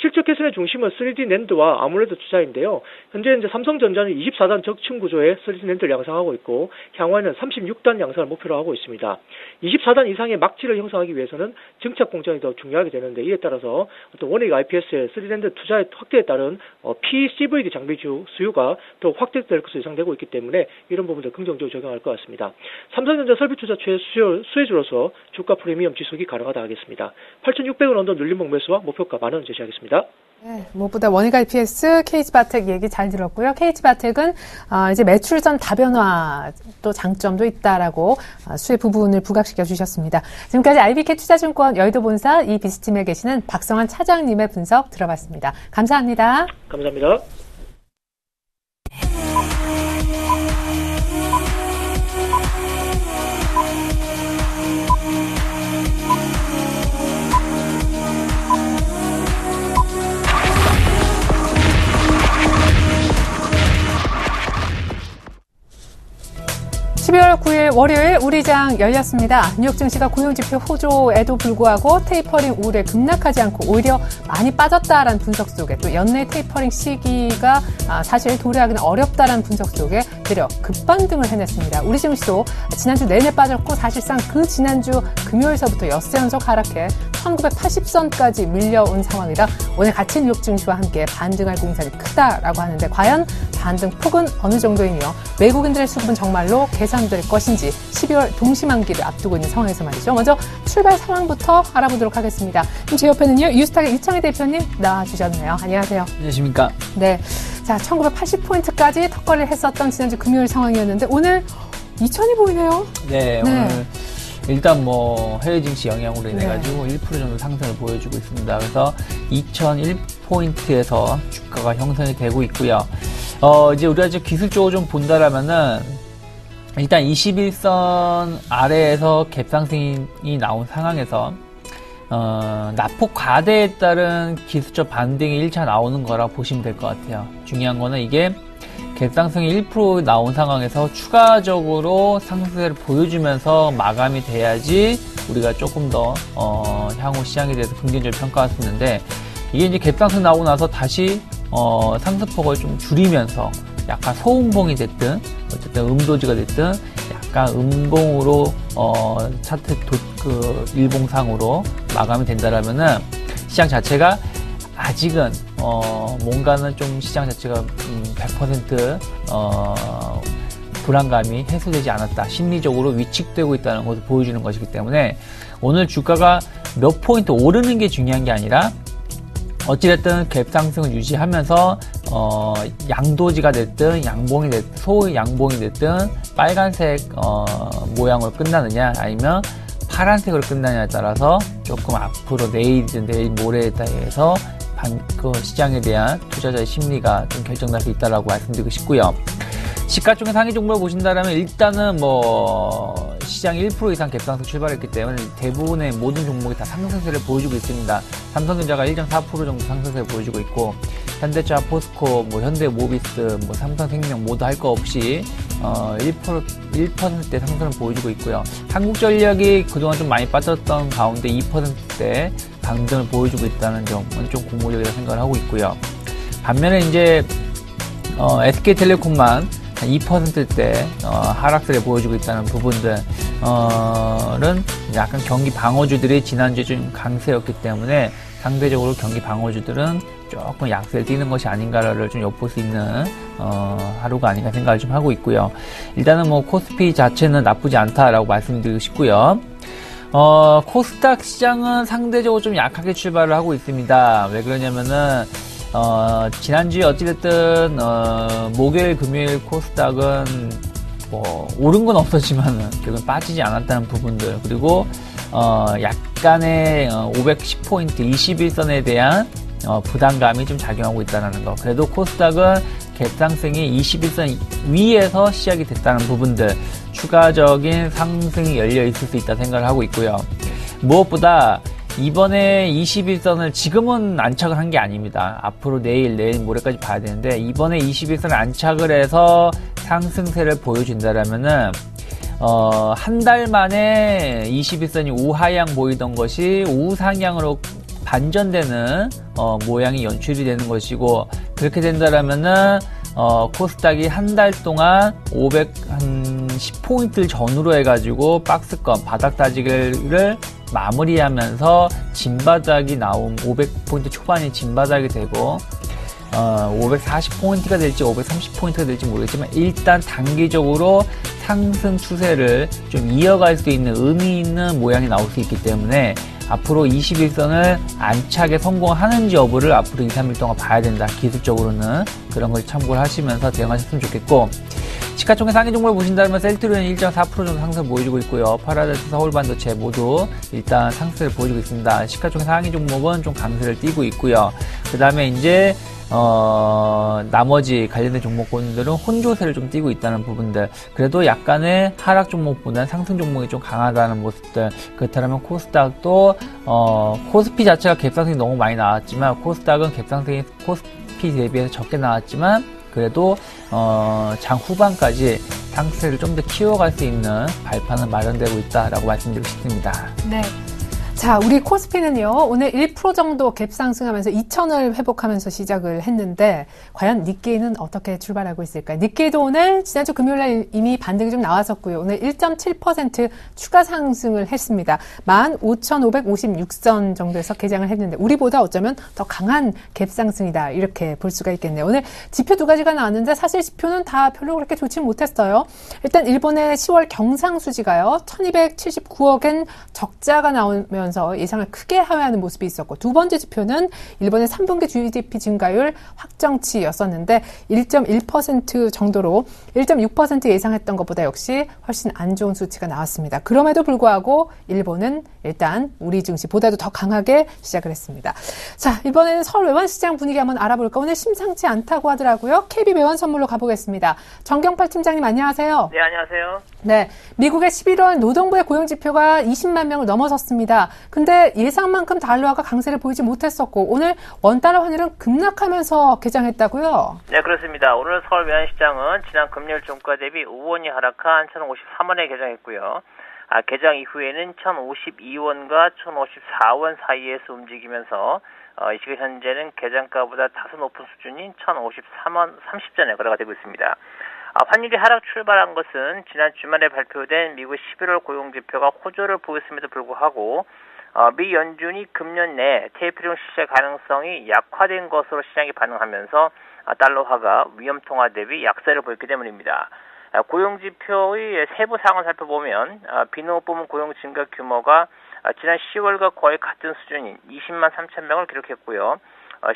실적 개선의 중심은 3D 낸드와 아몰레드 투자인데요. 현재 이제 삼성전자는 24단 적층 구조의 3D 낸드를 양상하고 있고 향후에는 36단 양상을 목표로 하고 있습니다. 24단 이상의 막지를 형성하기 위해서는 증착 공정이 더 중요하게 되는데 이에 따라서 어떤 원익 IPS의 3D 투자의 확대에 따른 PCVD 장비 수요가 더 확대될 것으로 예상되고 있기 때문에 이런 부분들 긍정적으로 적용할 것 같습니다. 삼성전자 설비 투자 수혜주로서 주가 프리미엄 지속이 가능하다 하겠습니다. 8,600원 언더 눌림목 매수와 목표가 10,000원 제시하겠습니다. 네, 무엇보다 원익 IPS, KH바텍 얘기 잘 들었고요. KH바텍은 이제 매출선 다변화 또 장점도 있다라고 수혜 부분을 부각시켜 주셨습니다. 지금까지 IBK 투자증권 여의도 본사 이비스팀에 계시는 박성환 차장님의 분석 들어봤습니다. 감사합니다. 감사합니다. (12월 9일) 월요일 우리장 열렸습니다. 뉴욕 증시가 고용지표 호조에도 불구하고 테이퍼링 우울에 급락하지 않고 오히려 많이 빠졌다라는 분석 속에 또 연내 테이퍼링 시기가 사실 도래하기는 어렵다라는 분석 속에 되려 급반등을 해냈습니다. 우리 증시도 지난주 내내 빠졌고 사실상 그 지난주 금요일서부터 엿새 연속 하락해 1980선까지 밀려온 상황이라 오늘 같이 뉴욕 증시와 함께 반등할 공산이 크다라고 하는데 과연 반등 폭은 어느 정도이며 외국인들의 수급은 정말로 개선될 것인지 12월 동시만기를 앞두고 있는 상황에서 말이죠. 먼저 출발 상황부터 알아보도록 하겠습니다. 제 옆에는요, 유스탁의 이창희 대표님 나와주셨네요. 안녕하세요. 안녕하십니까. 네. 자, 1980포인트까지 턱걸이를 했었던 지난주 금요일 상황이었는데 오늘 2,000이 보이네요. 네, 오늘 일단 해외 증시 영향으로 인해가지고 1% 정도 상승을 보여주고 있습니다. 그래서 2,001포인트에서 주가가 형성이 되고 있고요. 이제 우리가 이제 기술적으로 좀 본다라면은 일단 21선 아래에서 갭상승이 나온 상황에서 낙폭 과대에 따른 기술적 반등이 1차 나오는 거라 보시면 될 것 같아요. 중요한 거는 이게 갭상승이 1% 나온 상황에서 추가적으로 상승세를 보여주면서 마감이 돼야지 우리가 조금 더 향후 시장에 대해서 긍정적으로 평가할 수 있는데 이게 이제 갭상승 나오고 나서 다시 상승폭을 좀 줄이면서 약간 소음봉이 됐든 어쨌든 음도지가 됐든 약간 음봉으로 차트 일봉상으로 마감이 된다라면은 시장 자체가 아직은 뭔가는 좀 시장 자체가 100% 불안감이 해소되지 않았다. 심리적으로 위축되고 있다는 것을 보여주는 것이기 때문에 오늘 주가가 몇 포인트 오르는 게 중요한 게 아니라 어찌됐든 갭 상승을 유지하면서 양도지가 됐든 양봉이 됐든 소위 양봉이 됐든 빨간색 모양으로 끝나느냐 아니면 파란색으로 끝나느냐에 따라서 조금 앞으로 내일이든 내일 모레에 따라서 시장에 대한 투자자의 심리가 좀 결정날 수 있다라고 말씀드리고 싶고요. 시가총액 상위 종목을 보신다면 일단은 시장 1% 이상 갭상승 출발했기 때문에 대부분의 모든 종목이 다 상승세를 보여주고 있습니다. 삼성전자가 1.4% 정도 상승세를 보여주고 있고 현대차, 포스코, 현대모비스, 삼성생명 모두 할 거 없이 1%대 상승을 보여주고 있고요. 한국전력이 그동안 좀 많이 빠졌던 가운데 2%대 강등을 보여주고 있다는 점은 좀 고무적이라고 생각을 하고 있고요. 반면에 이제 SK텔레콤만 2%대 하락세를 보여주고 있다는 부분들은 약간 경기 방어주들이 지난주에 좀 강세였기 때문에 상대적으로 경기 방어주들은 조금 약세를 띄는 것이 아닌가를 좀 엿볼 수 있는 하루가 아닌가 생각을 좀 하고 있고요. 일단은 뭐 코스피 자체는 나쁘지 않다라고 말씀드리고 싶고요. 코스닥 시장은 상대적으로 좀 약하게 출발을 하고 있습니다. 왜 그러냐면은 지난주에 어찌됐든 목요일 금요일 코스닥은 뭐 오른 건 없었지만은 결국은 빠지지 않았다는 부분들, 그리고 약간의 510포인트 21선에 대한 부담감이 좀 작용하고 있다는 거. 그래도 코스닥은 갭상승이 21선 위에서 시작이 됐다는 부분들, 추가적인 상승이 열려 있을 수 있다 생각을 하고 있고요. 무엇보다 이번에 21선을 지금은 안착을 한 게 아닙니다. 앞으로 내일 모레까지 봐야 되는데, 이번에 21선을 안착을 해서 상승세를 보여준다라면은 한 달 만에 21선이 우하향 보이던 것이 우상향으로 반전되는 모양이 연출이 되는 것이고, 그렇게 된다라면은 코스닥이 한 달 동안 510포인트 전후로 해가지고 박스권 바닥 다지기를 마무리하면서 진바닥이 나온 500포인트 초반이 진바닥이 되고 540포인트가 될지 530포인트가 될지 모르겠지만 일단 단기적으로 상승 추세를 좀 이어갈 수 있는 의미 있는 모양이 나올 수 있기 때문에 앞으로 21선을 안착에 성공하는지 여부를 앞으로 2, 3일 동안 봐야 된다. 기술적으로는 그런 걸 참고를 하시면서 대응하셨으면 좋겠고, 시가총액 상위 종목을 보신다면 셀트리온은 1.4% 정도 상승을 보여주고 있고요. 파라다이스, 서울반도체 모두 일단 상승을 보여주고 있습니다. 시가총액 상위 종목은 좀 강세를 띠고 있고요. 그 다음에 이제 나머지 관련된 종목군들은 혼조세를 좀 띠고 있다는 부분들, 그래도 약간의 하락 종목보다는 상승 종목이 좀 강하다는 모습들. 그렇다면 코스닥도 코스피 자체가 갭상승이 너무 많이 나왔지만 코스닥은 갭상승이 코스피 대비해서 적게 나왔지만 그래도 장 후반까지 상승세를 좀 더 키워갈 수 있는 발판은 마련되고 있다라고 말씀드리고 싶습니다. 네. 자, 우리 코스피는요, 오늘 1% 정도 갭 상승하면서 2,000을 회복하면서 시작을 했는데, 과연 니케이는 어떻게 출발하고 있을까요? 니케이도 오늘 지난주 금요일날 이미 반등이 좀 나왔었고요. 오늘 1.7% 추가 상승을 했습니다. 15,556선 정도에서 개장을 했는데, 우리보다 어쩌면 더 강한 갭 상승이다. 이렇게 볼 수가 있겠네요. 오늘 지표 두 가지가 나왔는데, 사실 지표는 다 별로 그렇게 좋지 못했어요. 일단 일본의 10월 경상수지가요, 1,279억엔 적자가 나오면 예상을 크게 하회하는 모습이 있었고, 두 번째 지표는 일본의 3분기 GDP 증가율 확정치였었는데 1.1% 정도로 1.6% 예상했던 것보다 역시 훨씬 안 좋은 수치가 나왔습니다. 그럼에도 불구하고 일본은 일단 우리 증시보다도 더 강하게 시작을 했습니다. 자, 이번에는 서울 외환시장 분위기 한번 알아볼까? 오늘 심상치 않다고 하더라고요. KB 외환 선물로 가보겠습니다. 정경팔 팀장님 안녕하세요. 네, 안녕하세요. 네, 미국의 11월 노동부의 고용지표가 20만 명을 넘어섰습니다. 근데 예상만큼 달러화가 강세를 보이지 못했었고, 오늘 원달러 환율은 급락하면서 개장했다고요? 네, 그렇습니다. 오늘 서울 외환시장은 지난 금요일 종가 대비 5원이 하락한 1,053원에 개장했고요. 개장 이후에는 1,052원과 1,054원 사이에서 움직이면서 이 시각 현재는 개장가보다 다소 높은 수준인 1,053원 30전에 거래가 되고 있습니다. 환율이 하락 출발한 것은 지난 주말에 발표된 미국 11월 고용지표가 호조를 보였음에도 불구하고 미 연준이 금년 내 테이퍼링 실시 가능성이 약화된 것으로 시장이 반응하면서 달러화가 위험통화 대비 약세를 보였기 때문입니다. 고용지표의 세부 사항을 살펴보면 비농업 부문 고용 증가 규모가 지난 10월과 거의 같은 수준인 20만 3천 명을 기록했고요.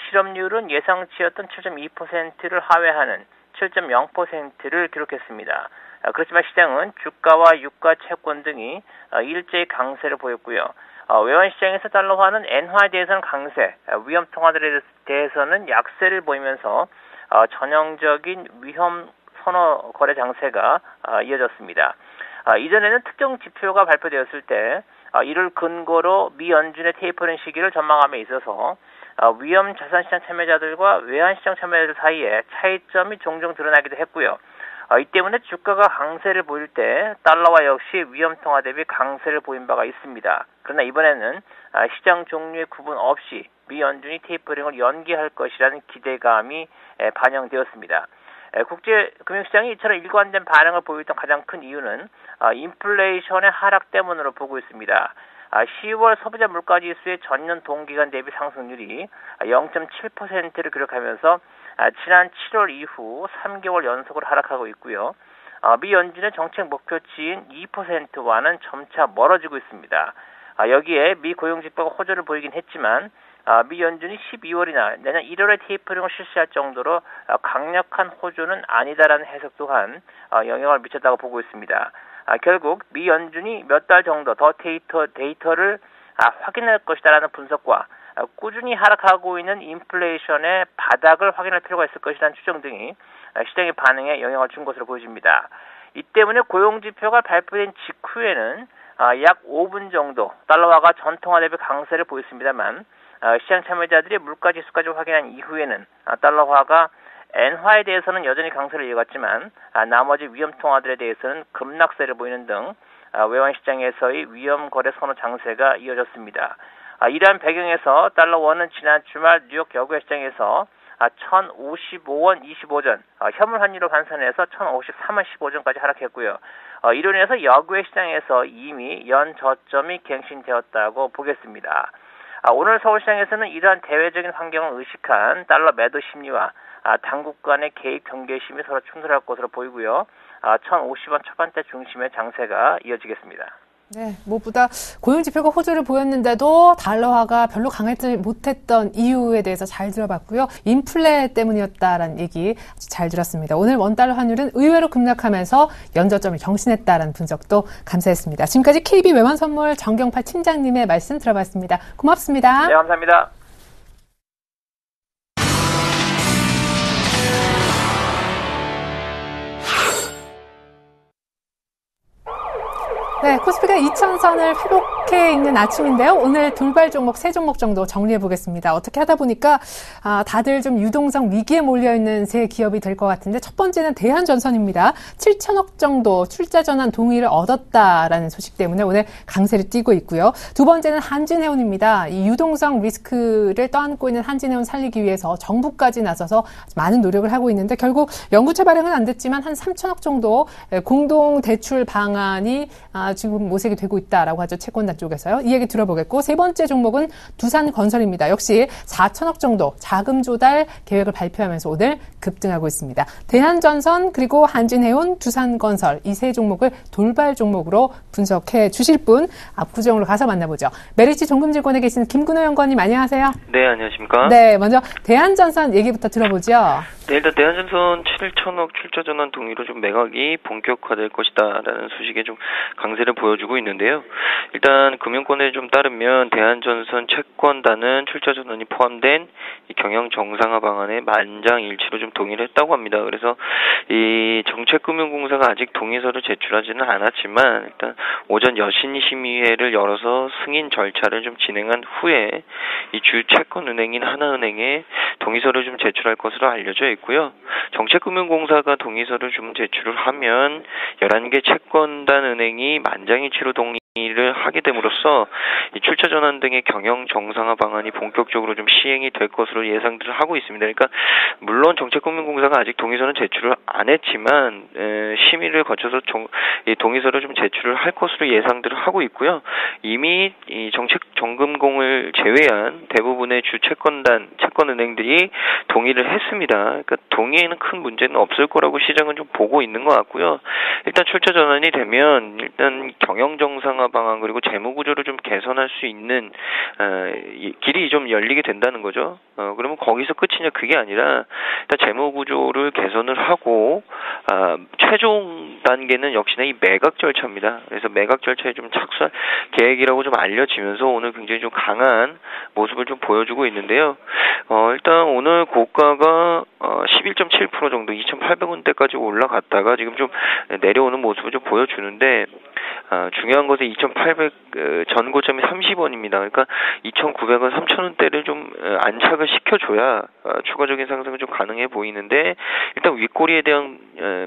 실업률은 예상치였던 7.2%를 하회하는 7.0%를 기록했습니다. 그렇지만 시장은 주가와 유가 채권 등이 일제히 강세를 보였고요. 외환시장에서 달러화는 엔화에 대해서는 강세, 위험 통화들에 대해서는 약세를 보이면서 전형적인 위험 선호 거래 장세가 이어졌습니다. 이전에는 특정 지표가 발표되었을 때 이를 근거로 미 연준의 테이퍼링 시기를 전망함에 있어서 위험 자산시장 참여자들과 외환시장 참여자들 사이에 차이점이 종종 드러나기도 했고요. 이 때문에 주가가 강세를 보일 때 달러화 역시 위험 통화 대비 강세를 보인 바가 있습니다. 그러나 이번에는 시장 종류의 구분 없이 미 연준이 테이퍼링을 연기할 것이라는 기대감이 반영되었습니다. 국제 금융시장이 이처럼 일관된 반응을 보였던 가장 큰 이유는 인플레이션의 하락 때문으로 보고 있습니다. 10월 소비자 물가지수의 전년 동기간 대비 상승률이 0.7%를 기록하면서 지난 7월 이후 3개월 연속으로 하락하고 있고요. 미 연준의 정책 목표치인 2%와는 점차 멀어지고 있습니다. 여기에 미 고용지표가 호조를 보이긴 했지만 미 연준이 12월이나 내년 1월에 테이퍼링을 실시할 정도로 강력한 호조는 아니다라는 해석 또한 영향을 미쳤다고 보고 있습니다. 결국 미 연준이 몇 달 정도 더 데이터를 확인할 것이다라는 분석과 꾸준히 하락하고 있는 인플레이션의 바닥을 확인할 필요가 있을 것이라는 추정 등이 시장의 반응에 영향을 준 것으로 보여집니다. 이 때문에 고용지표가 발표된 직후에는 약 5분 정도 달러화가 전통화 대비 강세를 보였습니다만 시장 참여자들이 물가지수까지 확인한 이후에는 달러화가 엔화에 대해서는 여전히 강세를 이어갔지만 나머지 위험통화들에 대해서는 급락세를 보이는 등 외환시장에서의 위험거래 선호 장세가 이어졌습니다. 이러한 배경에서 달러원은 지난 주말 뉴욕 여고의 시장에서 1,055원 25전, 현물 환율로 환산해서 1,053원 15전까지 하락했고요. 이로 인해서 여고의 시장에서 이미 연 저점이 갱신되었다고 보겠습니다. 오늘 서울시장에서는 이러한 대외적인 환경을 의식한 달러 매도 심리와 당국 간의 개입 경계심이 서로 충돌할 것으로 보이고요. 1,050원 초반대 중심의 장세가 이어지겠습니다. 네, 무엇보다 고용지표가 호조를 보였는데도 달러화가 별로 강하지 못했던 이유에 대해서 잘 들어봤고요. 인플레 때문이었다라는 얘기 잘 들었습니다. 오늘 원달러 환율은 의외로 급락하면서 연저점을 경신했다라는 분석도 감사했습니다. 지금까지 KB 외환선물 정경팔 팀장님의 말씀 들어봤습니다. 고맙습니다. 네, 감사합니다. 네, 코스피가 2,000선을 회복해 있는 아침인데요. 오늘 돌발 종목 3종목 정도 정리해 보겠습니다. 어떻게 하다 보니까 다들 좀 유동성 위기에 몰려있는 새 기업이 될 것 같은데 첫 번째는 대한전선입니다. 7천억 정도 출자 전환 동의를 얻었다라는 소식 때문에 오늘 강세를 띠고 있고요. 두 번째는 한진해운입니다. 이 유동성 리스크를 떠안고 있는 한진해운 살리기 위해서 정부까지 나서서 많은 노력을 하고 있는데 결국 연구체 발행은 안 됐지만 한 3천억 정도 공동 대출 방안이 지금 모색이 되고 있다라고 하죠. 채권단 쪽에서요. 이 얘기 들어보겠고 세 번째 종목은 두산건설입니다. 역시 4천억 정도 자금 조달 계획을 발표하면서 오늘 급등하고 있습니다. 대한전선 그리고 한진해운, 두산건설 이 세 종목을 돌발 종목으로 분석해 주실 분 압구정으로 가서 만나보죠. 메리츠 종금증권에 계신 김근호 연구원님 안녕하세요. 네, 안녕하십니까. 네, 먼저 대한전선 얘기부터 들어보죠. 네, 일단 대한전선 7천억 출자 전환 동의로 좀 매각이 본격화될 것이다라는 소식에 좀 강세를 보여주고 있는데요. 일단 금융권에 좀 따르면 대한전선 채권단은 출자 전환이 포함된 이 경영 정상화 방안에 만장일치로 좀 동의를 했다고 합니다. 그래서 이 정책금융공사가 아직 동의서를 제출하지는 않았지만 일단 오전 여신심의회를 열어서 승인 절차를 좀 진행한 후에 이 주 채권은행인 하나은행에 동의서를 좀 제출할 것으로 알려져 있고요. 정책금융공사가 동의서를 좀 제출을 하면 11개 채권단 은행이 만장일치로 동의를 하게 됨으로써 이 출자 전환 등의 경영 정상화 방안이 본격적으로 좀 시행이 될 것으로 예상들을 하고 있습니다. 그러니까 물론 정책금융공사가 아직 동의서는 제출을 안 했지만 심의를 거쳐서 이 동의서를 좀 제출을 할 것으로 예상들을 하고 있고요. 이미 이 정책정금공을 제외한 대부분의 주 채권은행들이 동의를 했습니다. 그러니까 동의에는 큰 문제는 없을 거라고 시장은 좀 보고 있는 것 같고요. 일단 출자 전환이 되면 일단 경영 정상화 방안 그리고 재무 구조를 좀 개선할 수 있는 길이 좀 열리게 된다는 거죠. 그러면 거기서 끝이냐 그게 아니라 일단 재무 구조를 개선을 하고 최종 단계는 역시나 이 매각 절차입니다. 그래서 매각 절차에 좀 착수할 계획이라고 좀 알려지면서 오늘 굉장히 좀 강한 모습을 좀 보여주고 있는데요. 일단 오늘 고가가 11.7% 정도 2,800원대까지 올라갔다가 지금 좀 내려오는 모습을 좀 보여주는데 중요한 것은 2,800 전고점이 30원입니다. 그러니까 2,900원, 3,000원대를 좀 안착을 시켜줘야 추가적인 상승은 좀 가능해 보이는데 일단 윗꼬리에 대한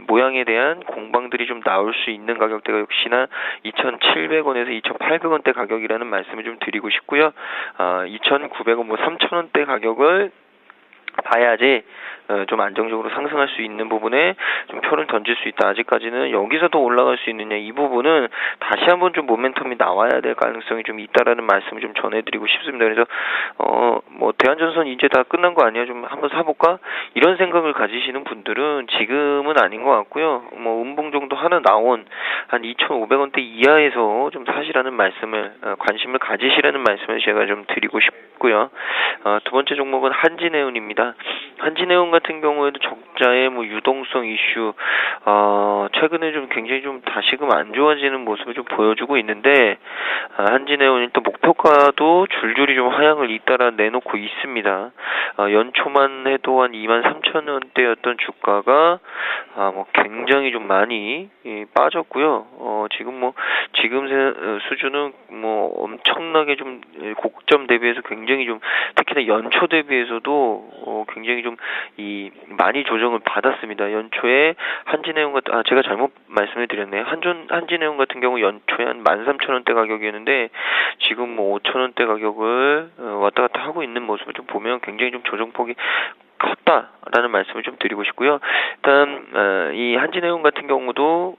모양에 대한 공방들이 좀 나올 수 있는 가격대가 역시나 2,700원에서 2,800원대 가격이라는 말씀을 좀 드리고 싶고요. 2,900원, 3,000원대 가격을 봐야지 좀 안정적으로 상승할 수 있는 부분에 좀 표를 던질 수 있다. 아직까지는 여기서도 올라갈 수 있느냐 이 부분은 다시 한번 좀 모멘텀이 나와야 될 가능성이 좀 있다라는 말씀을 좀 전해드리고 싶습니다. 그래서 뭐 대한전선 이제 다 끝난 거 아니야? 좀 한번 사볼까? 이런 생각을 가지시는 분들은 지금은 아닌 것 같고요. 뭐 음봉 정도 하나 나온 한 2,500원대 이하에서 좀 사시라는 말씀을 관심을 가지시라는 말씀을 제가 좀 드리고 싶고요. 두 번째 종목은 한진해운입니다. 한진해운 같은 경우에도 적자의 뭐 유동성 이슈 최근에 좀 굉장히 좀 다시금 안 좋아지는 모습을 좀 보여주고 있는데 한진해운이 또 목표가도 줄줄이 좀 하향을 잇따라 내놓고 있습니다. 연초만 해도 한 23,000원대였던 주가가 뭐 굉장히 좀 많이 빠졌고요. 지금 수준은 뭐 엄청나게 좀 고점 대비해서 굉장히 좀 특히나 연초 대비해서도 굉장히 좀 많이 조정을 받았습니다. 연초에 한진해운 제가 잘못 말씀을 드렸네요. 한진해운 같은 경우 연초에 한 13,000원대 가격이었는데 지금 뭐 5,000원대 가격을 왔다 갔다 하고 있는 모습을 좀 보면 굉장히 좀 조정폭이 컸다라는 말씀을 좀 드리고 싶고요. 일단 이 한진해운 같은 경우도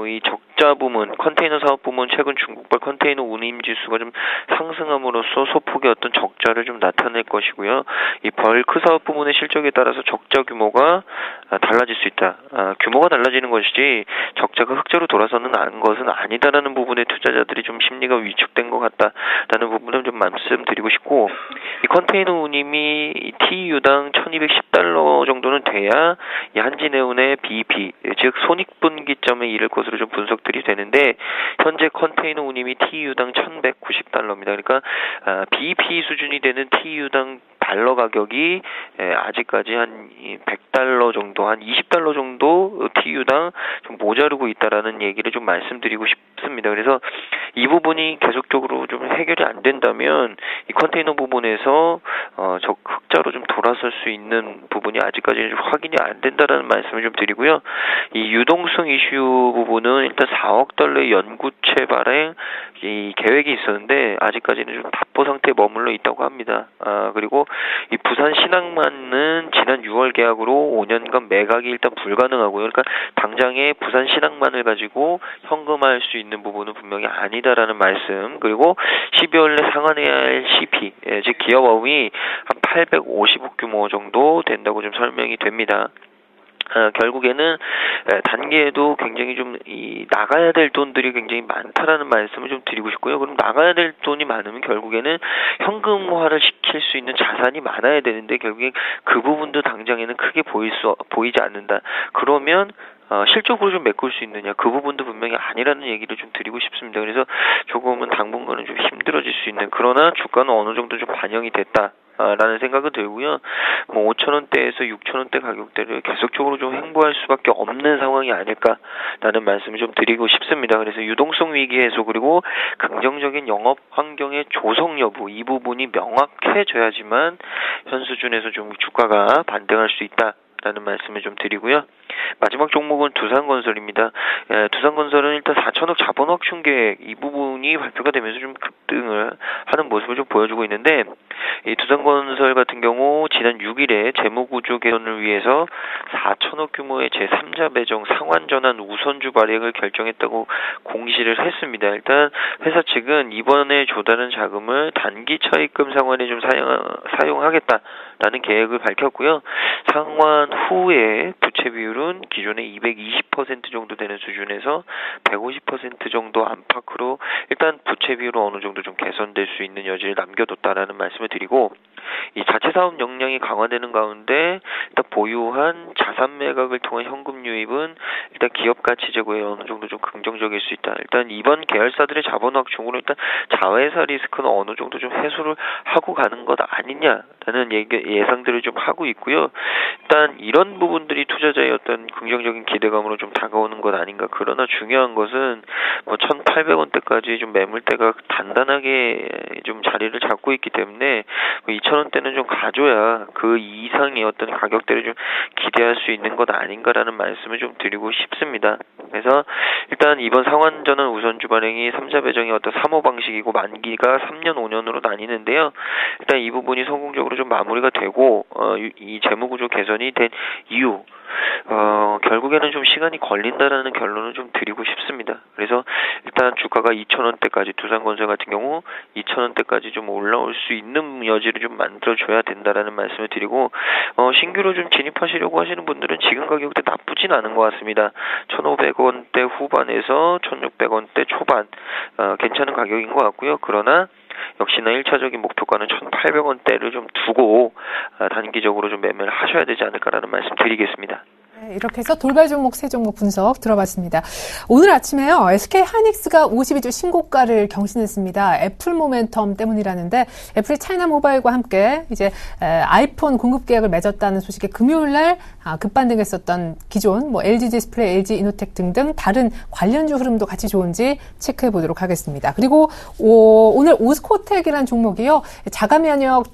이 적자 부문, 컨테이너 사업 부문 최근 중국발 컨테이너 운임 지수가 좀 상승함으로써 소폭의 어떤 적자를 좀 나타낼 것이고요. 이 벌크 사업 부문의 실적에 따라서 적자 규모가 달라질 수 있다. 규모가 달라지는 것이지 적자가 흑자로 돌아서는 것은 아니다라는 부분에 투자자들이 좀 심리가 위축된 것 같다라는 부분을 좀 말씀드리고 싶고, 이 컨테이너 운임이 TEU당 1,210달러 정도는 돼야 이 한진해운의 BEP, 즉 손익분기점에 이를 것으로 좀 분석들이 되는데, 현재 컨테이너 운임이 TEU당 1,190달러입니다. 그러니까 BEP 수준이 되는 TEU당 달러 가격이 아직까지 한 100달러 정도, 한 20달러 정도 TEU당 좀 모자르고 있다라는 얘기를 좀 말씀드리고 싶습니다. 그래서 이 부분이 계속적으로 좀 해결이 안 된다면 이 컨테이너 부분에서 흑자로 좀 돌아설 수 있는 부분이 아직까지는 확인이 안 된다라는 말씀을 좀 드리고요. 이 유동성 이슈 부분은 일단 4억 달러의 연구체 발행 이 계획이 있었는데 아직까지는 좀 답보 상태에 머물러 있다고 합니다. 그리고 이 부산 신항만은 지난 6월 계약으로 5년간 매각이 일단 불가능하고요. 그러니까 당장에 부산 신항만을 가지고 현금화할 수 있는 부분은 분명히 아니다라는 말씀. 그리고 12월 내 상환해야 할 CP, 즉 기업업이 한 850억 규모 정도 된다고 좀 설명이 됩니다. 결국에는 단기에도 굉장히 좀 나가야 될 돈들이 굉장히 많다라는 말씀을 좀 드리고 싶고요. 그럼 나가야 될 돈이 많으면 결국에는 현금화를 시킬 수 있는 자산이 많아야 되는데 결국에 그 부분도 당장에는 크게 보이지 않는다. 그러면 실적으로 좀 메꿀 수 있느냐, 그 부분도 분명히 아니라는 얘기를 좀 드리고 싶습니다. 그래서 조금은 당분간은 좀 힘들어질 수 있는, 그러나 주가는 어느 정도 좀 반영이 됐다 라는 생각은 들고요. 뭐 5,000원대에서 6,000원대 가격대를 계속적으로 좀 횡보할 수밖에 없는 상황이 아닐까라는 말씀을 좀 드리고 싶습니다. 그래서 유동성 위기 해소 그리고 긍정적인 영업 환경의 조성 여부, 이 부분이 명확해져야지만 현 수준에서 좀 주가가 반등할 수 있다 라는 말씀을 좀 드리고요. 마지막 종목은 두산건설입니다. 두산건설은 일단 4천억 자본 확충 계획, 이 부분이 발표가 되면서 좀 급등을 하는 모습을 좀 보여주고 있는데, 이 두산건설 같은 경우 지난 6일에 재무구조 개선을 위해서 4천억 규모의 제3자 배정 상환 전환 우선주 발행을 결정했다고 공시를 했습니다. 일단 회사 측은 이번에 조달한 자금을 단기 차입금 상환에 좀 사용하겠다라는 계획을 밝혔고요. 상환 후에 부채 비율은 기존의 220% 정도 되는 수준에서 150% 정도 안팎으로 일단 부채 비율은 어느 정도 좀 개선될 수 있는 여지를 남겨뒀다라는 말씀을 드리고, 이 자체 사업 역량이 강화되는 가운데 일단 보유한 자산 매각을 통한 현금 유입은 일단 기업 가치 제고에 어느 정도 좀 긍정적일 수 있다. 일단 이번 계열사들의 자본 확충으로 일단 자회사 리스크는 어느 정도 좀 해소를 하고 가는 것 아니냐라는 예상들을 좀 하고 있고요. 일단 이런 부분들이 투자자의 어떤 긍정적인 기대감으로 좀 다가오는 것 아닌가. 그러나 중요한 것은 뭐 1,800원대까지 좀 매물대가 단단하게 좀 자리를 잡고 있기 때문에 2,000원대는 좀 가져야 그 이상의 어떤 가격대를 좀 기대할 수 있는 것 아닌가라는 말씀을 좀 드리고 싶습니다. 그래서 일단 이번 상환전은 우선 주발행이 3자 배정이 어떤 3호 방식이고 만기가 3년, 5년으로 나뉘는데요. 일단 이 부분이 성공적으로 좀 마무리가 되고 이 재무구조 개선이 된 이후 결국에는 좀 시간이 걸린다라는 결론을 좀 드리고 싶습니다. 그래서 일단 주가가 2,000원대까지 두산건설 같은 경우 2,000원대까지 좀 올라올 수 있는 여지를 좀 만들어줘야 된다라는 말씀을 드리고 신규로 좀 진입하시려고 하시는 분들은 지금 가격대 나쁘진 않은 것 같습니다. 1,500원대 후반에서 1,600원대 초반 괜찮은 가격인 것 같고요. 그러나 역시나 1차적인 목표가는 1,800원대를 좀 두고 단기적으로 좀 매매를 하셔야 되지 않을까라는 말씀 드리겠습니다. 네, 이렇게 해서 돌발 종목 세 종목 분석 들어봤습니다. 오늘 아침에요. SK 하이닉스가 52주 신고가를 경신했습니다. 애플 모멘텀 때문이라는데 애플이 차이나 모바일과 함께 이제 아이폰 공급 계약을 맺었다는 소식에 금요일 날 급반등했었던 기존 LG 디스플레이, LG 이노텍 등등 다른 관련주 흐름도 같이 좋은지 체크해 보도록 하겠습니다. 그리고 오늘 오스코텍이라는 종목이요. 자가 면역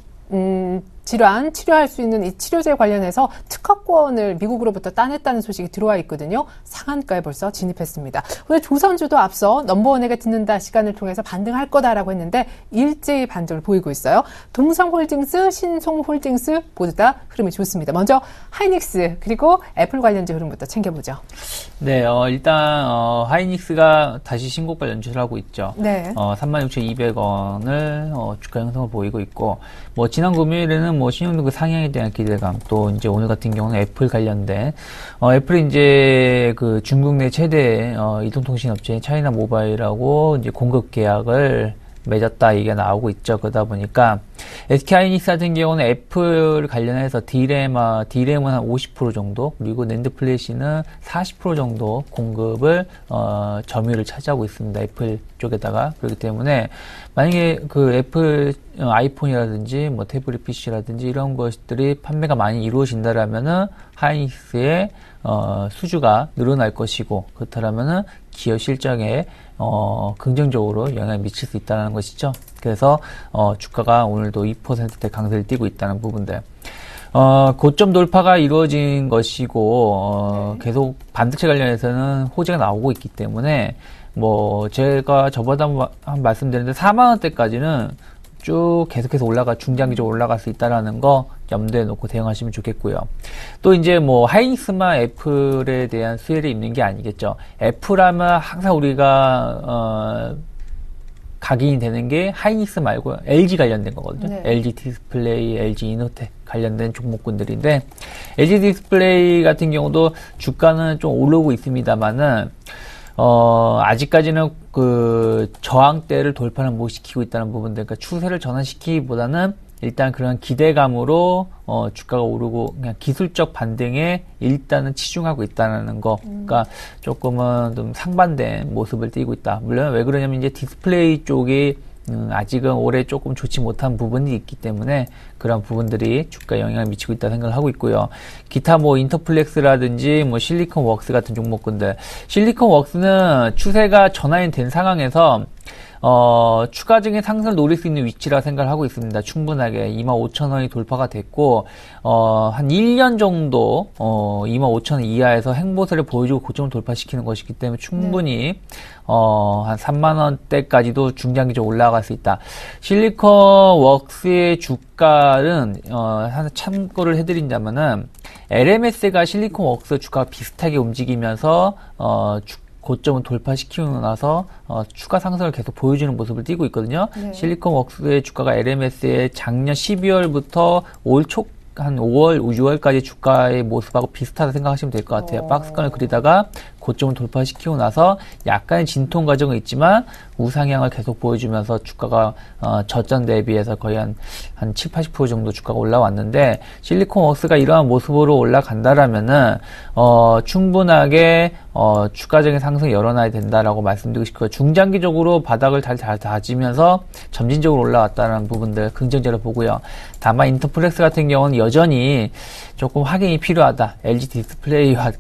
질환 치료할 수 있는 이 치료제 관련해서 특허권을 미국으로부터 따냈다는 소식이 들어와 있거든요. 상한가에 벌써 진입했습니다. 오늘 조선주도 앞서 넘버원에게 듣는다 시간을 통해서 반등할 거다라고 했는데 일제히 반등을 보이고 있어요. 동성홀딩스, 신송홀딩스 모두 다 흐름이 좋습니다. 먼저 하이닉스 그리고 애플 관련주 흐름부터 챙겨보죠. 네, 일단 하이닉스가 다시 신고가 연출을 하고 있죠. 네. 36,200원을 주가 형성을 보이고 있고 지난 금요일에는 신용등급 상향에 대한 기대감, 또 이제 오늘 같은 경우는 애플 관련된 애플이 이제 그 중국 내 최대 이동통신 업체인 차이나 모바일하고 이제 공급 계약을 맺었다 이게 나오고 있죠. 그러다 보니까 SK 하이닉스 같은 경우는 애플 관련해서 D램은 한 50% 정도, 그리고 낸드 플래시는 40% 정도 공급을 점유율을 차지하고 있습니다. 애플 쪽에다가. 그렇기 때문에 만약에 그 애플 아이폰이라든지 태블릿 PC라든지 이런 것들이 판매가 많이 이루어진다라면은 하이닉스의 수주가 늘어날 것이고, 그렇다면은 기업 실적에 긍정적으로 영향을 미칠 수 있다는 것이죠. 그래서 주가가 오늘도 2%대 강세를 띠고 있다는 부분들. 고점 돌파가 이루어진 것이고 계속 반도체 관련해서는 호재가 나오고 있기 때문에 제가 저번에 한번 말씀드렸는데 4만 원대까지는 쭉 계속해서 중장기적으로 올라갈 수 있다라는 거 염두에 놓고 대응하시면 좋겠고요. 또 이제 하이닉스만 애플에 대한 수혜를 입는 게 아니겠죠. 애플하면 항상 우리가 각인이 되는 게 하이닉스 말고 LG 관련된 거거든요. 네. LG 디스플레이, LG 이노텍 관련된 종목군들인데 LG 디스플레이 같은 경우도 주가는 좀 오르고 있습니다만은 아직까지는 그 저항대를 돌파를 못 시키고 있다는 부분들, 그러니까 추세를 전환시키기보다는 일단 그런 기대감으로 주가가 오르고 그냥 기술적 반등에 일단은 치중하고 있다는 거, 그러니까 조금은 좀 상반된 모습을 띠고 있다. 물론 왜 그러냐면 이제 디스플레이 쪽이 아직은 올해 조금 좋지 못한 부분이 있기 때문에 그런 부분들이 주가에 영향을 미치고 있다 생각을 하고 있고요. 기타 인터플렉스라든지 실리콘 웍스 같은 종목군들, 실리콘 웍스는 추세가 전환이 된 상황에서 추가적인 상승을 노릴 수 있는 위치라 생각을 하고 있습니다. 충분하게 25,000원이 돌파가 됐고 한 1년 정도 25,000원 이하에서 행보세를 보여주고 고점을 돌파시키는 것이기 때문에 충분히 한 3만원대까지도 중장기적으로 올라갈 수 있다. 실리콘 웍스의 주가는 하나 참고를 해드린다면은 LMS가 실리콘 웍스 주가가 비슷하게 움직이면서 고점을 돌파시키고 나서 추가 상승을 계속 보여주는 모습을 띠고 있거든요. 네. 실리콘 웍스의 주가가 LMS의 작년 12월부터 올 초 한 5월, 6월까지 주가의 모습하고 비슷하다 생각하시면 될 것 같아요. 박스권을 그리다가 고점을 돌파시키고 나서 약간의 진통 과정은 있지만 우상향을 계속 보여주면서 주가가 저점 대비해서 거의 한 7, 80% 정도 주가가 올라왔는데 실리콘 웍스가 이러한 모습으로 올라간다라면은 충분하게 추가적인 상승이 열어놔야 된다라고 말씀드리고 싶고요. 중장기적으로 바닥을 잘 다지면서 점진적으로 올라왔다는 부분들 긍정적으로 보고요. 다만 인터플렉스 같은 경우는 여전히 조금 확인이 필요하다. LG 디스플레이와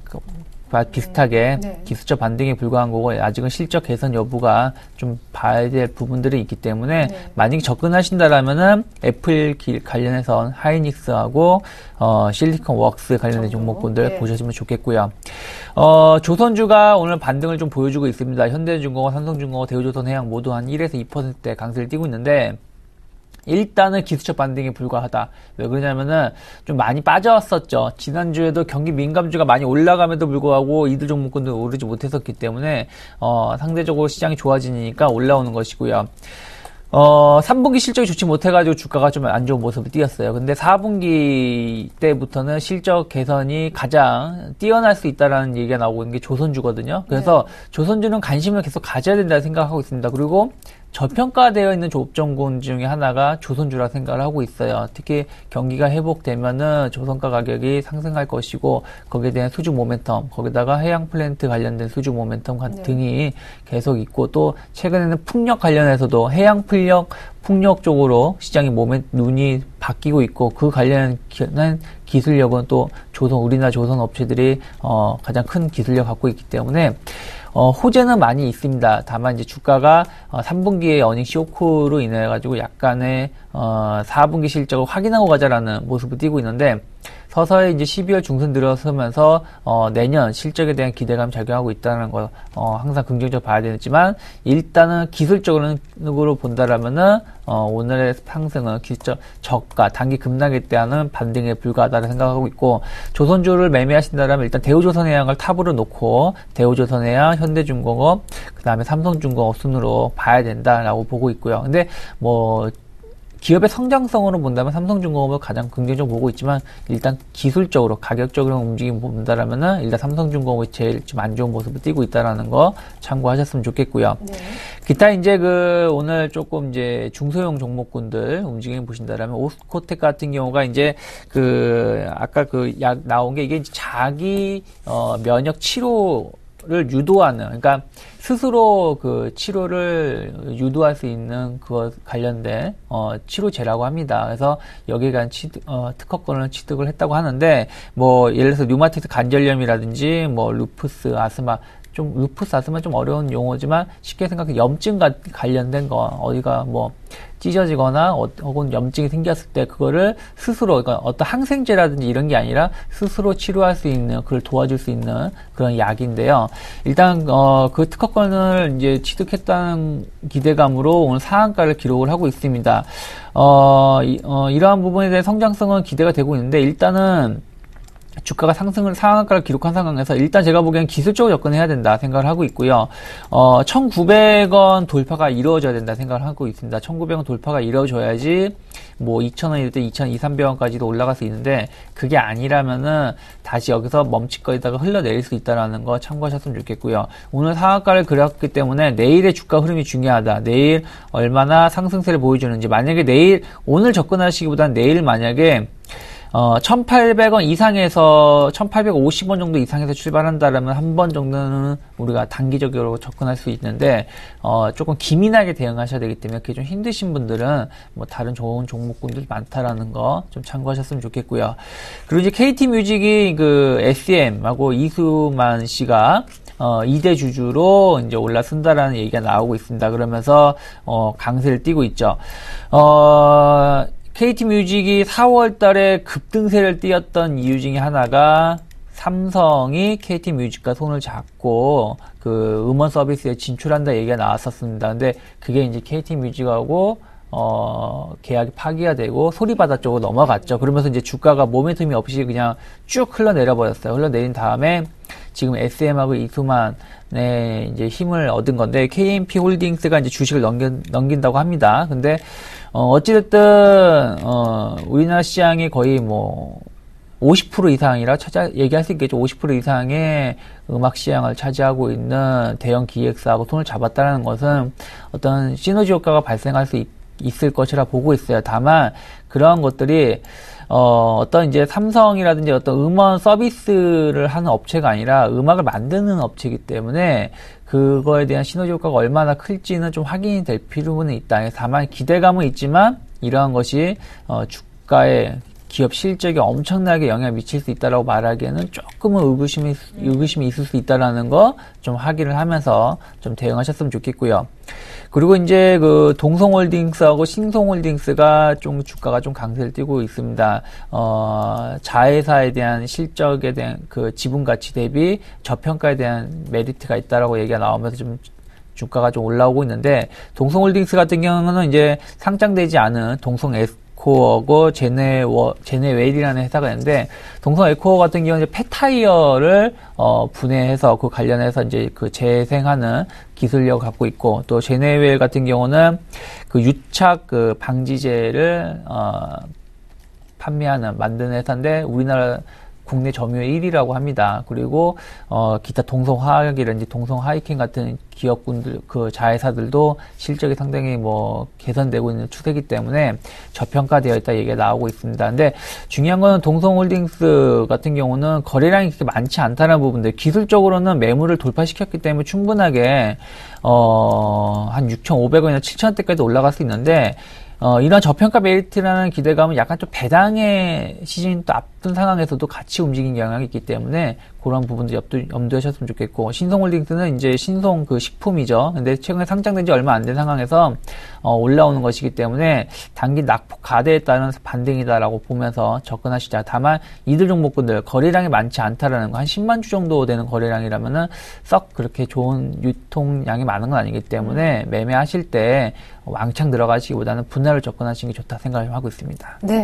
비슷하게 네. 기술적 반등에 불과한 거고 아직은 실적 개선 여부가 좀 봐야 될 부분들이 있기 때문에 네. 만약에 접근하신다라면은 애플 관련해서 하이닉스하고 실리콘웍스 관련된 종목군들 네. 보시면 좋겠고요. 조선주가 오늘 반등을 좀 보여주고 있습니다. 현대중공업, 삼성중공업, 대우조선해양 모두 한 1에서 2%대 강세를 띄고 있는데 일단은 기술적 반등에 불과하다. 왜 그러냐면은 좀 많이 빠져왔었죠. 지난주에도 경기 민감주가 많이 올라감에도 불구하고 이들 종목군들 오르지 못했었기 때문에 상대적으로 시장이 좋아지니까 올라오는 것이고요. 3분기 실적이 좋지 못해가지고 주가가 좀 안 좋은 모습을 띄었어요. 근데 4분기 때부터는 실적 개선이 가장 뛰어날 수 있다라는 얘기가 나오고 있는 게 조선주거든요. 그래서 조선주는 관심을 계속 가져야 된다 생각하고 있습니다. 그리고 저평가되어 있는 조업종군 중에 하나가 조선주라 생각을 하고 있어요. 특히 경기가 회복되면은 조선가 가격이 상승할 것이고 거기에 대한 수주 모멘텀, 거기다가 해양 플랜트 관련된 수주 모멘텀 등이 계속 있고 또 최근에는 풍력 관련해서도 해양 풍력 쪽으로 시장이 눈이 바뀌고 있고 그 관련한 기술력은 또 우리나라 조선 업체들이 가장 큰 기술력 갖고 있기 때문에 호재는 많이 있습니다. 다만 이제 주가가 3분기에 어닝 쇼크로 인해 가지고 약간의 4분기 실적을 확인하고 가자라는 모습을 띄고 있는데 서서히 이제 12월 중순 들어서면서 내년 실적에 대한 기대감 작용하고 있다는 거 항상 긍정적으로 봐야 되지만 일단은 기술적으로 본다라면은 오늘의 상승은 기술적 저가 단기 급락에 대한 반등에 불과하다고 생각하고 있고 조선주를 매매하신다라면 일단 대우조선해양을 탑으로 놓고 대우조선해양, 현대중공업, 그 다음에 삼성중공업 순으로 봐야 된다라고 보고 있고요. 근데 기업의 성장성으로 본다면 삼성중공업을 가장 긍정적으로 보고 있지만 일단 기술적으로 가격적으로 움직임 본다라면은 일단 삼성중공업이 제일 좀 안 좋은 모습을 띄고 있다라는 거 참고하셨으면 좋겠고요. 네. 기타 이제 오늘 조금 이제 중소형 종목군들 움직임 보신다라면 오스코텍 같은 경우가 이제 아까 약 나온 게 이게 자기 면역 치료를 유도하는 그러니까 스스로 치료를 유도할 수 있는 관련된 치료제라고 합니다. 그래서 여기에 관한 특허권을 취득을 했다고 하는데 예를 들어서 류마티스 관절염이라든지 루푸스 아스마 좀 어려운 용어지만 쉽게 생각해 염증 관련된 거 어디가 찢어지거나 혹은 염증이 생겼을 때 그거를 스스로 그러니까 어떤 항생제라든지 이런 게 아니라 스스로 치료할 수 있는 그걸 도와줄 수 있는 그런 약인데요. 일단 그 특허권을 이제 취득했다는 기대감으로 오늘 상한가를 기록을 하고 있습니다. 이러한 부분에 대한 성장성은 기대가 되고 있는데 일단은 주가가 상한가를 기록한 상황에서 일단 제가 보기엔 기술적으로 접근해야 된다 생각을 하고 있고요. 1,900원 돌파가 이루어져야 된다 생각을 하고 있습니다. 1,900원 돌파가 이루어져야지 2,000원일 때 2,200~300원까지도 올라갈 수 있는데 그게 아니라면은 다시 여기서 멈칫거리다가 흘러내릴 수 있다라는 거 참고하셨으면 좋겠고요. 오늘 상한가를 그렸기 때문에 내일의 주가 흐름이 중요하다. 내일 얼마나 상승세를 보여주는지 만약에 오늘 접근하시기보다는 내일 만약에 1,800원 이상에서 1,850원 정도 이상에서 출발한다라면 한 번 정도는 우리가 단기적으로 접근할 수 있는데 조금 기민하게 대응하셔야 되기 때문에 그게 좀 힘드신 분들은 다른 좋은 종목군들이 많다라는 거 좀 참고하셨으면 좋겠고요. 그리고 이제 KT뮤직이 SM하고 이수만 씨가 2대 주주로 이제 올라선다라는 얘기가 나오고 있습니다. 그러면서 강세를 띠고 있죠. KT뮤직이 4월 달에 급등세를 띄었던 이유 중에 하나가 삼성이 KT뮤직과 손을 잡고 음원 서비스에 진출한다 얘기가 나왔었습니다. 근데 그게 이제 KT뮤직하고 계약이 파기가 되고 소리바다 쪽으로 넘어갔죠. 그러면서 이제 주가가 모멘텀이 없이 그냥 쭉 흘러내려 버렸어요. 흘러내린 다음에 지금 SM하고 이수만의 이제 힘을 얻은 건데 KMP 홀딩스가 이제 주식을 넘긴다고 합니다. 근데 어찌됐든 우리나라 시장이 거의 50% 이상이라 얘기할 수 있겠죠. 50% 이상의 음악 시장을 차지하고 있는 대형 기획사하고 손을 잡았다는 것은 어떤 시너지 효과가 발생할 수 있을 것이라 보고 있어요. 다만 그러한 것들이 어떤 이제 삼성이라든지 어떤 음원 서비스를 하는 업체가 아니라 음악을 만드는 업체이기 때문에 그거에 대한 시너지 효과가 얼마나 클지는 좀 확인이 될 필요는 있다. 다만 기대감은 있지만 이러한 것이 주가에 기업 실적에 엄청나게 영향을 미칠 수 있다라고 말하기에는 조금은 의구심이 있을 수 있다라는 거 좀 확인을 하면서 좀 대응하셨으면 좋겠고요. 그리고 이제 그 동성홀딩스하고 신성홀딩스가 좀 주가가 좀 강세를 띠고 있습니다. 자회사에 대한 실적에 대한 그 지분 가치 대비 저평가에 대한 메리트가 있다라고 얘기가 나오면서 좀 주가가 좀 올라오고 있는데, 동성홀딩스 같은 경우는 이제 상장되지 않은 동성에코어고 제네웨일이라는 회사가 있는데, 동성에코어 같은 경우는 이제 폐타이어를 분해해서 그 관련해서 이제 그 재생하는 기술력을 갖고 있고, 또 제네웨일 같은 경우는 그 유착 그 방지제를 만드는 회사인데 우리나라 국내 점유율 1위라고 합니다. 그리고 기타 동성화학이라든지 동성하이킹 같은 기업군들, 그 자회사들도 실적이 상당히 뭐 개선되고 있는 추세이기 때문에 저평가되어 있다 얘기가 나오고 있습니다. 근데 중요한 거는 동성홀딩스 같은 경우는 거래량이 그렇게 많지 않다는 부분들, 기술적으로는 매물을 돌파시켰기 때문에 충분하게 한 6,500원이나 7,000원대까지 올라갈 수 있는데, 이런 저평가 메리트라는 기대감은 약간 좀 배당의 시즌이 또 앞둔 상황에서도 같이 움직인 경향이 있기 때문에 그런 부분도 염두하셨으면 좋겠고, 신성홀딩스는 이제 신성 그 식품이죠. 근데 최근에 상장된 지 얼마 안 된 상황에서 올라오는 것이기 때문에 단기 낙폭 가대에 따른 반등이다라고 보면서 접근하시자. 다만 이들 종목군들 거래량이 많지 않다라는 거, 한 10만 주 정도 되는 거래량이라면은 썩 그렇게 좋은 유통량이 많은 건 아니기 때문에 매매하실 때 왕창 들어가시기보다는 분할을 접근하시는 게 좋다 생각을 하고 있습니다. 네.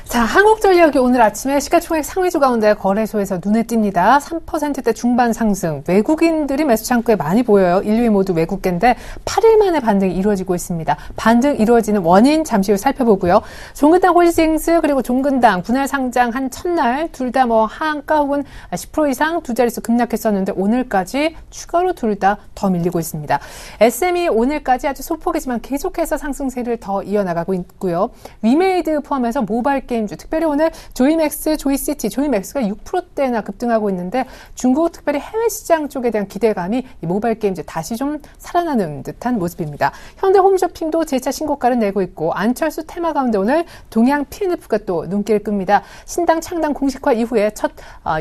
자, 한국전력이 오늘 아침에 시가총액 상위주 가운데 거래소에서 눈에 띕니다. 3%대 중반 상승. 외국인들이 매수 창구에 많이 보여요. 1, 2위 모두 외국계인데 8일 만에 반등이 이루어지고 있습니다. 반등 이루어지는 원인 잠시 후 살펴보고요. 종근당 홀딩스 그리고 종근당 분할 상장한 첫날 둘 다 뭐 하한가 혹은 10% 이상 두 자릿수 급락했었는데 오늘까지 추가로 둘 다 더 밀리고 있습니다. SM이 오늘까지 아주 소폭이지만 계속해서 상승세를 더 이어나가고 있고요. 위메이드 포함해서 모바일 게임 특별히 오늘 조이맥스, 조이시티, 조이맥스가 6%대나 급등하고 있는데 중국 특별히 해외 시장 쪽에 대한 기대감이 이 모바일 게임즈 다시 좀 살아나는 듯한 모습입니다. 현대홈쇼핑도 재차 신고가를 내고 있고 안철수 테마 가운데 오늘 동양 P&F가 또 눈길을 끕니다. 신당 창당 공식화 이후에 첫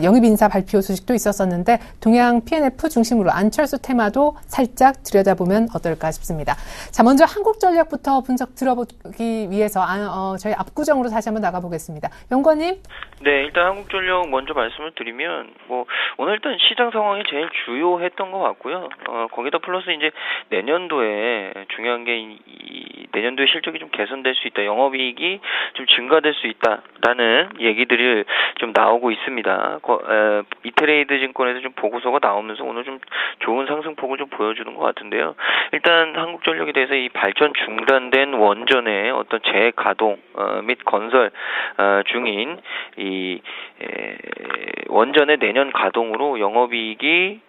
영입 인사 발표 소식도 있었었는데 동양 P&F 중심으로 안철수 테마도 살짝 들여다보면 어떨까 싶습니다. 자, 먼저 한국전력부터 분석 들어보기 위해서 저희 압구정으로 다시 한번 나가보겠습니다. 연구원님. 네, 일단 한국전력 먼저 말씀을 드리면 오늘 일단 시장 상황이 제일 주요했던 것 같고요. 거기다 플러스 이제 내년도에 중요한 게 내년도에 실적이 좀 개선될 수 있다, 영업이익이 좀 증가될 수 있다라는 얘기들이 좀 나오고 있습니다. 이트레이드 증권에서 좀 보고서가 나오면서 오늘 좀 좋은 상승폭을 좀 보여주는 것 같은데요. 일단 한국전력에 대해서 이 발전 중단된 원전의 어떤 재가동 및 건설 중인 이 원전의 내년 가동으로 영업이익이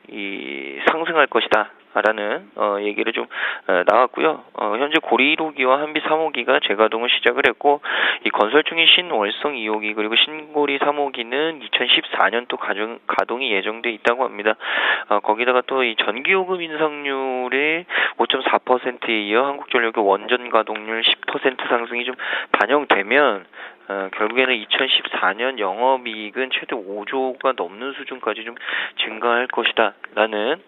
상승할 것이다 라는 얘기를 좀 나왔고요. 현재 고리 1호기와 한비 3호기가 재가동을 시작을 했고, 이 건설 중인 신월성 2호기 그리고 신고리 3호기는 2014년도 가동이 예정돼 있다고 합니다. 거기다가 또 이 전기요금 인상률의 5.4%에 이어 한국전력의 원전 가동률 10% 상승이 좀 반영되면 결국에는 2014년 영업이익은 최대 5조가 넘는 수준까지 좀 증가할 것이다 라는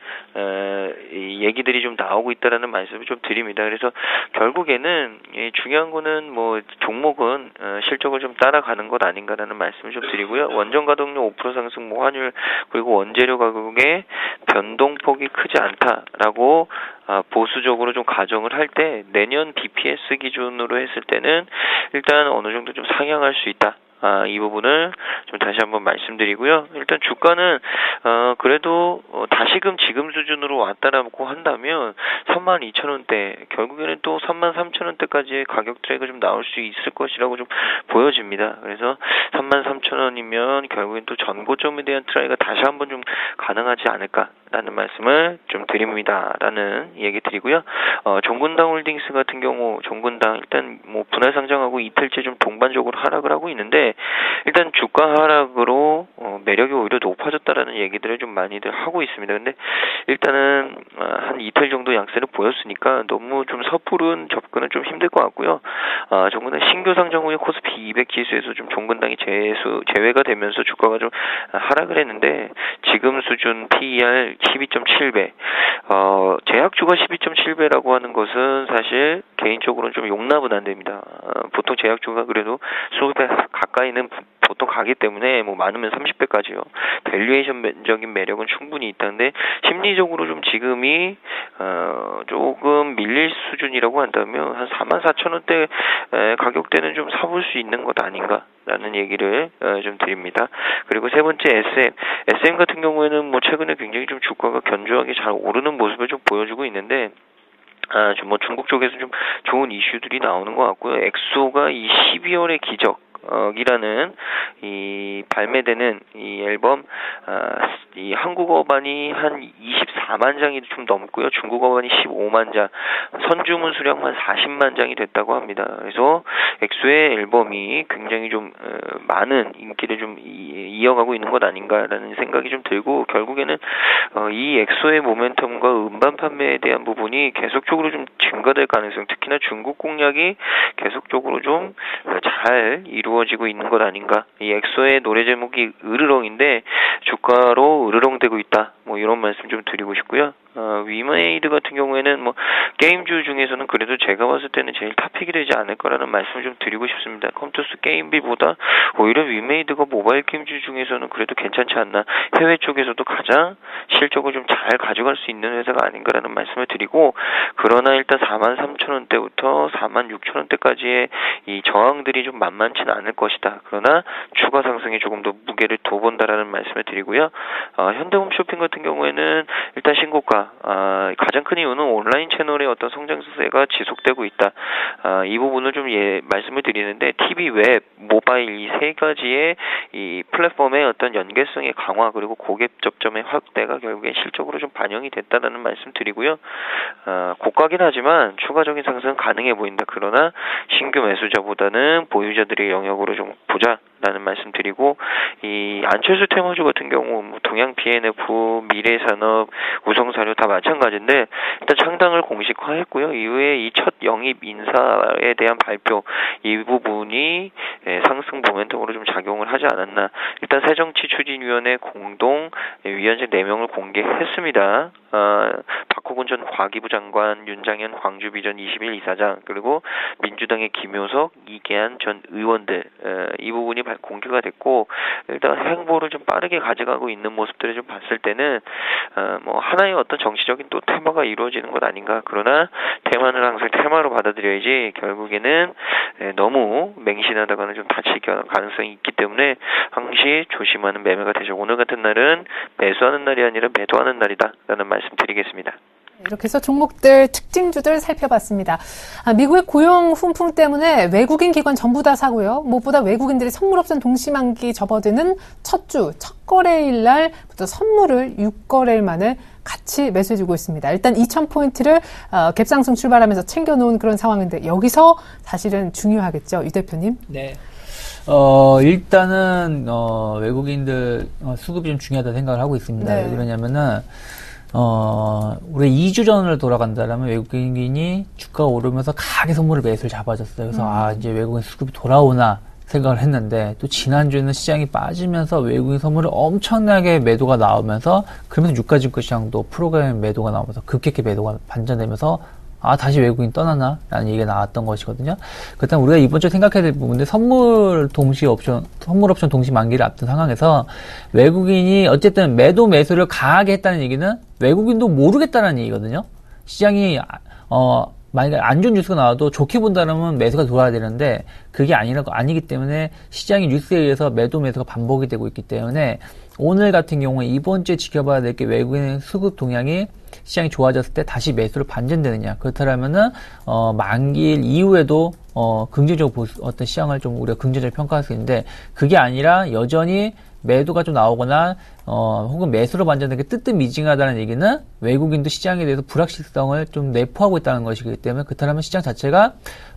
얘기들이 좀 나오고 있다라는 말씀을 좀 드립니다. 그래서 결국에는 중요한 거는 뭐 종목은 실적을 좀 따라가는 것 아닌가라는 말씀을 좀 드리고요. 원전 가동률 5% 상승, 모환율 그리고 원재료 가격의 변동폭이 크지 않다라고 보수적으로 좀 가정을 할 때 내년 BPS 기준으로 했을 때는 일단 어느 정도 좀 상향할 수 있다. 이 부분을 좀 다시 한번 말씀드리고요. 일단 주가는 그래도 다시금 지금 수준으로 왔다라고 한다면 32,000원대, 결국에는 또 33,000원대까지의 가격 트랙이 좀 나올 수 있을 것이라고 좀 보여집니다. 그래서 33,000원이면 결국엔 또 전고점에 대한 트라이가 다시 한번 좀 가능하지 않을까 있다라는 말씀을 좀 드립니다라는 얘기 드리고요. 종근당 홀딩스 같은 경우 종근당 일단 뭐 분할 상장하고 이틀째 좀 동반적으로 하락을 하고 있는데 일단 주가 하락으로 매력이 오히려 높아졌다라는 얘기들을 좀 많이들 하고 있습니다. 근데 일단은 한 이틀 정도 양세를 보였으니까 너무 좀 섣부른 접근은 좀 힘들 것 같고요. 종근당 신규 상장 후에 코스피 200 지수에서 좀 종근당이 제외가 되면서 주가가 좀 하락을 했는데 지금 수준 PER 12.7배, 제약주가 12.7배라고 하는 것은 사실 개인적으로는 좀 용납은 안 됩니다. 보통 제약주가 그래도 20배 가까이는 보통 가기 때문에 뭐 많으면 30배까지요. 밸류에이션적인 매력은 충분히 있다는데 심리적으로 좀 지금이 조금 밀릴 수준이라고 한다면 한 44,000원대 가격대는 좀 사볼 수 있는 것 아닌가라는 얘기를 좀 드립니다. 그리고 세 번째 SM 같은 경우에는 뭐 최근에 굉장히 좀 주가가 견조하게 잘 오르는 모습을 좀 보여주고 있는데 뭐 중국 쪽에서 좀 좋은 이슈들이 나오는 것 같고요. 엑소가 이 12월의 기적이라는 이 발매되는 이 앨범 이 한국어반이 한 24만 장이 좀 넘고요. 중국어반이 15만 장, 선주문 수량만 40만 장이 됐다고 합니다. 그래서 엑소의 앨범이 굉장히 좀 많은 인기를 좀 이어가고 있는 것 아닌가라는 생각이 좀 들고 결국에는 이 엑소의 모멘텀과 음반 판매에 대한 부분이 계속적으로 좀 증가될 가능성, 특히나 중국 공략이 계속적으로 좀 잘 이루어지고 있는 것 아닌가. 이 엑소의 노래 제목이 으르렁인데 주가로 으르렁대고 있다. 뭐 이런 말씀 좀 드리고 싶고요. 위메이드 같은 경우에는 뭐 게임주 중에서는 그래도 제가 봤을 때는 제일 탑픽이 되지 않을 거라는 말씀을 좀 드리고 싶습니다. 컴투스 게임비보다 오히려 위메이드가 모바일 게임주 중에서는 그래도 괜찮지 않나. 해외 쪽에서도 가장 실적을 좀 잘 가져갈 수 있는 회사가 아닌가라는 말씀을 드리고 그러나 일단 43,000원대부터 46,000원대까지의 이 저항들이 좀 만만치는 않을 것이다. 그러나 추가 상승에 조금 더 무게를 둬본다라는 말씀을 드리고요. 현대홈쇼핑 같은 경우에는 일단 신고가 가장 큰 이유는 온라인 채널의 어떤 성장세가 지속되고 있다. 이 부분을 좀 말씀을 드리는데 TV, 웹, 모바일 이 세 가지의 이 플랫폼의 어떤 연계성의 강화 그리고 고객 접점의 확대가 결국엔 실적으로 좀 반영이 됐다라는 말씀 드리고요. 고가긴 하지만 추가적인 상승은 가능해 보인다. 그러나 신규 매수자보다는 보유자들의 영역으로 좀 보자라는 말씀 드리고 이 안철수 테마주 같은 경우 뭐 동양 BNF, 미래산업, 우성사료 다 마찬가지인데 일단 창당을 공식화했고요. 이후에 이 첫 영입 인사에 대한 발표 이 부분이 상승 모멘텀으로 좀 작용을 하지 않았나. 일단 새정치추진위원회 공동 위원장 4명을 공개했습니다. 박호근 전 과기부 장관, 윤장현 광주비전 21 이사장, 그리고 민주당의 김효석, 이계한 전 의원들 이 부분이 공개가 됐고 일단 행보를 좀 빠르게 가져가고 있는 모습들을 좀 봤을 때는 뭐 하나의 어떤 정치적인 또 테마가 이루어지는 것 아닌가. 그러나 테마는 항상 테마로 받아들여야지 결국에는 너무 맹신하다가는 좀 다칠 가능성이 있기 때문에 항시 조심하는 매매가 되죠. 오늘 같은 날은 매수하는 날이 아니라 매도하는 날이다라는 말씀 드리겠습니다. 이렇게 해서 종목들 특징주들 살펴봤습니다. 미국의 고용 훈풍 때문에 외국인 기관 전부 다 사고요. 무엇보다 외국인들이 선물옵션 동시만기 접어드는 첫 거래일 날부터 선물을 6거래일 만에 같이 매수해주고 있습니다. 일단 2,000포인트를 갭상승 출발하면서 챙겨놓은 그런 상황인데 여기서 사실은 중요하겠죠. 유 대표님. 네. 일단은 외국인들 수급이 좀 중요하다고 생각을 하고 있습니다. 네. 왜 그러냐면은 우리 2주 전을 돌아간다라면 외국인이 주가가 오르면서 가게 선물을 매수를 잡아줬어요. 그래서 이제 외국인 수급이 돌아오나 생각을 했는데 또 지난주에는 시장이 빠지면서 외국인 선물을 엄청나게 매도가 나오면서 그러면서 유가증권시장도 프로그램 매도가 나오면서 급격히 매도가 반전되면서 다시 외국인 떠나나? 라는 얘기가 나왔던 것이거든요. 그렇다면 우리가 이번 주에 생각해야 될 부분인데 선물 옵션 동시 만기를 앞둔 상황에서 외국인이 어쨌든 매수를 강하게 했다는 얘기는 외국인도 모르겠다는 얘기거든요. 시장이, 만약에 안 좋은 뉴스가 나와도 좋게 본다면 매수가 돌아야 되는데 그게 아니기 때문에 시장이 뉴스에 의해서 매수가 반복이 되고 있기 때문에 오늘 같은 경우에 이번 주에 지켜봐야 될 게 외국인 수급 동향이 시장이 좋아졌을 때 다시 매수를 반전되느냐. 그렇다면은 만기일 이후에도 긍정적으로 어떤 시장을 좀 우리가 긍정적으로 평가할 수 있는데 그게 아니라 여전히 매도가 좀 나오거나 혹은 매수로 반전된 게 뜨뜻미징하다는 얘기는 외국인도 시장에 대해서 불확실성을 좀 내포하고 있다는 것이기 때문에 그렇다면 시장 자체가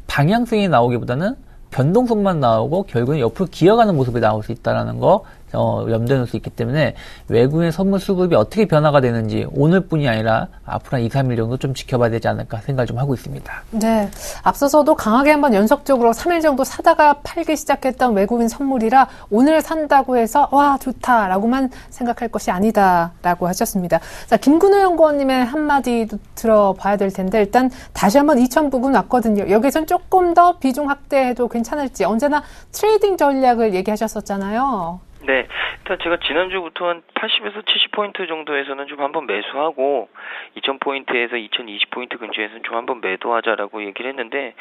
방향성이 나오기보다는 변동성만 나오고 결국은 옆으로 기어가는 모습이 나올 수 있다는 거 염두에 놓을 수 있기 때문에 외국인 선물 수급이 어떻게 변화가 되는지 오늘뿐이 아니라 앞으로 한 2, 3일 정도 좀 지켜봐야 되지 않을까 생각을 좀 하고 있습니다. 네. 앞서서도 강하게 한번 연속적으로 3일 정도 사다가 팔기 시작했던 외국인 선물이라 오늘 산다고 해서 와 좋다라고만 생각할 것이 아니다라고 하셨습니다. 자, 김근호 연구원님의 한마디도 들어봐야 될 텐데 일단 다시 한번 2천 부근 왔거든요. 여기선 조금 더 비중 확대해도 괜찮을지 언제나 트레이딩 전략을 얘기하셨었잖아요. 네, 일단 제가 지난주부터 한 80에서 70포인트 정도에서는 좀 한번 매수하고 2000포인트에서 2020포인트 근처에서는 좀 한번 매도하자라고 얘기를 했는데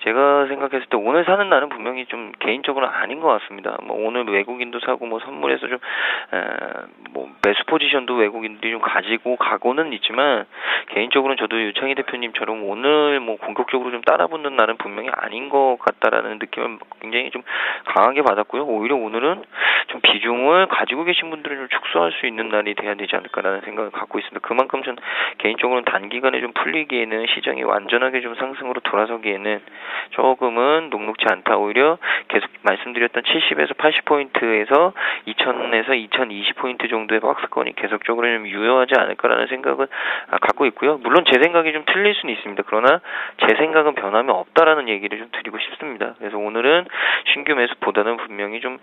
제가 생각했을 때 오늘 사는 날은 분명히 좀 개인적으로 아닌 것 같습니다. 뭐 오늘 외국인도 사고 뭐 선물에서 좀 뭐 매수 포지션도 외국인들이 좀 가지고 가고는 있지만 개인적으로는 저도 유창희 대표님처럼 오늘 뭐 공격적으로 좀 따라붙는 날은 분명히 아닌 것 같다라는 느낌을 굉장히 좀 강하게 받았고요. 오히려 오늘은 좀 비중을 가지고 계신 분들을 좀 축소할 수 있는 날이 돼야 되지 않을까라는 생각을 갖고 있습니다. 그만큼 전 개인적으로는 단기간에 좀 풀리기에는 시장이 완전하게 좀 상승으로 돌아서기에는 조금은 녹록지 않다. 오히려 계속 말씀드렸던 70에서 80포인트에서 2000에서 2020포인트 정도의 박스권이 계속적으로 좀 유효하지 않을까라는 생각을 갖고 있고요. 물론 제 생각이 좀 틀릴 수는 있습니다. 그러나 제 생각은 변함이 없다라는 얘기를 좀 드리고 싶습니다. 그래서 오늘은 신규 매수보다는 분명히 좀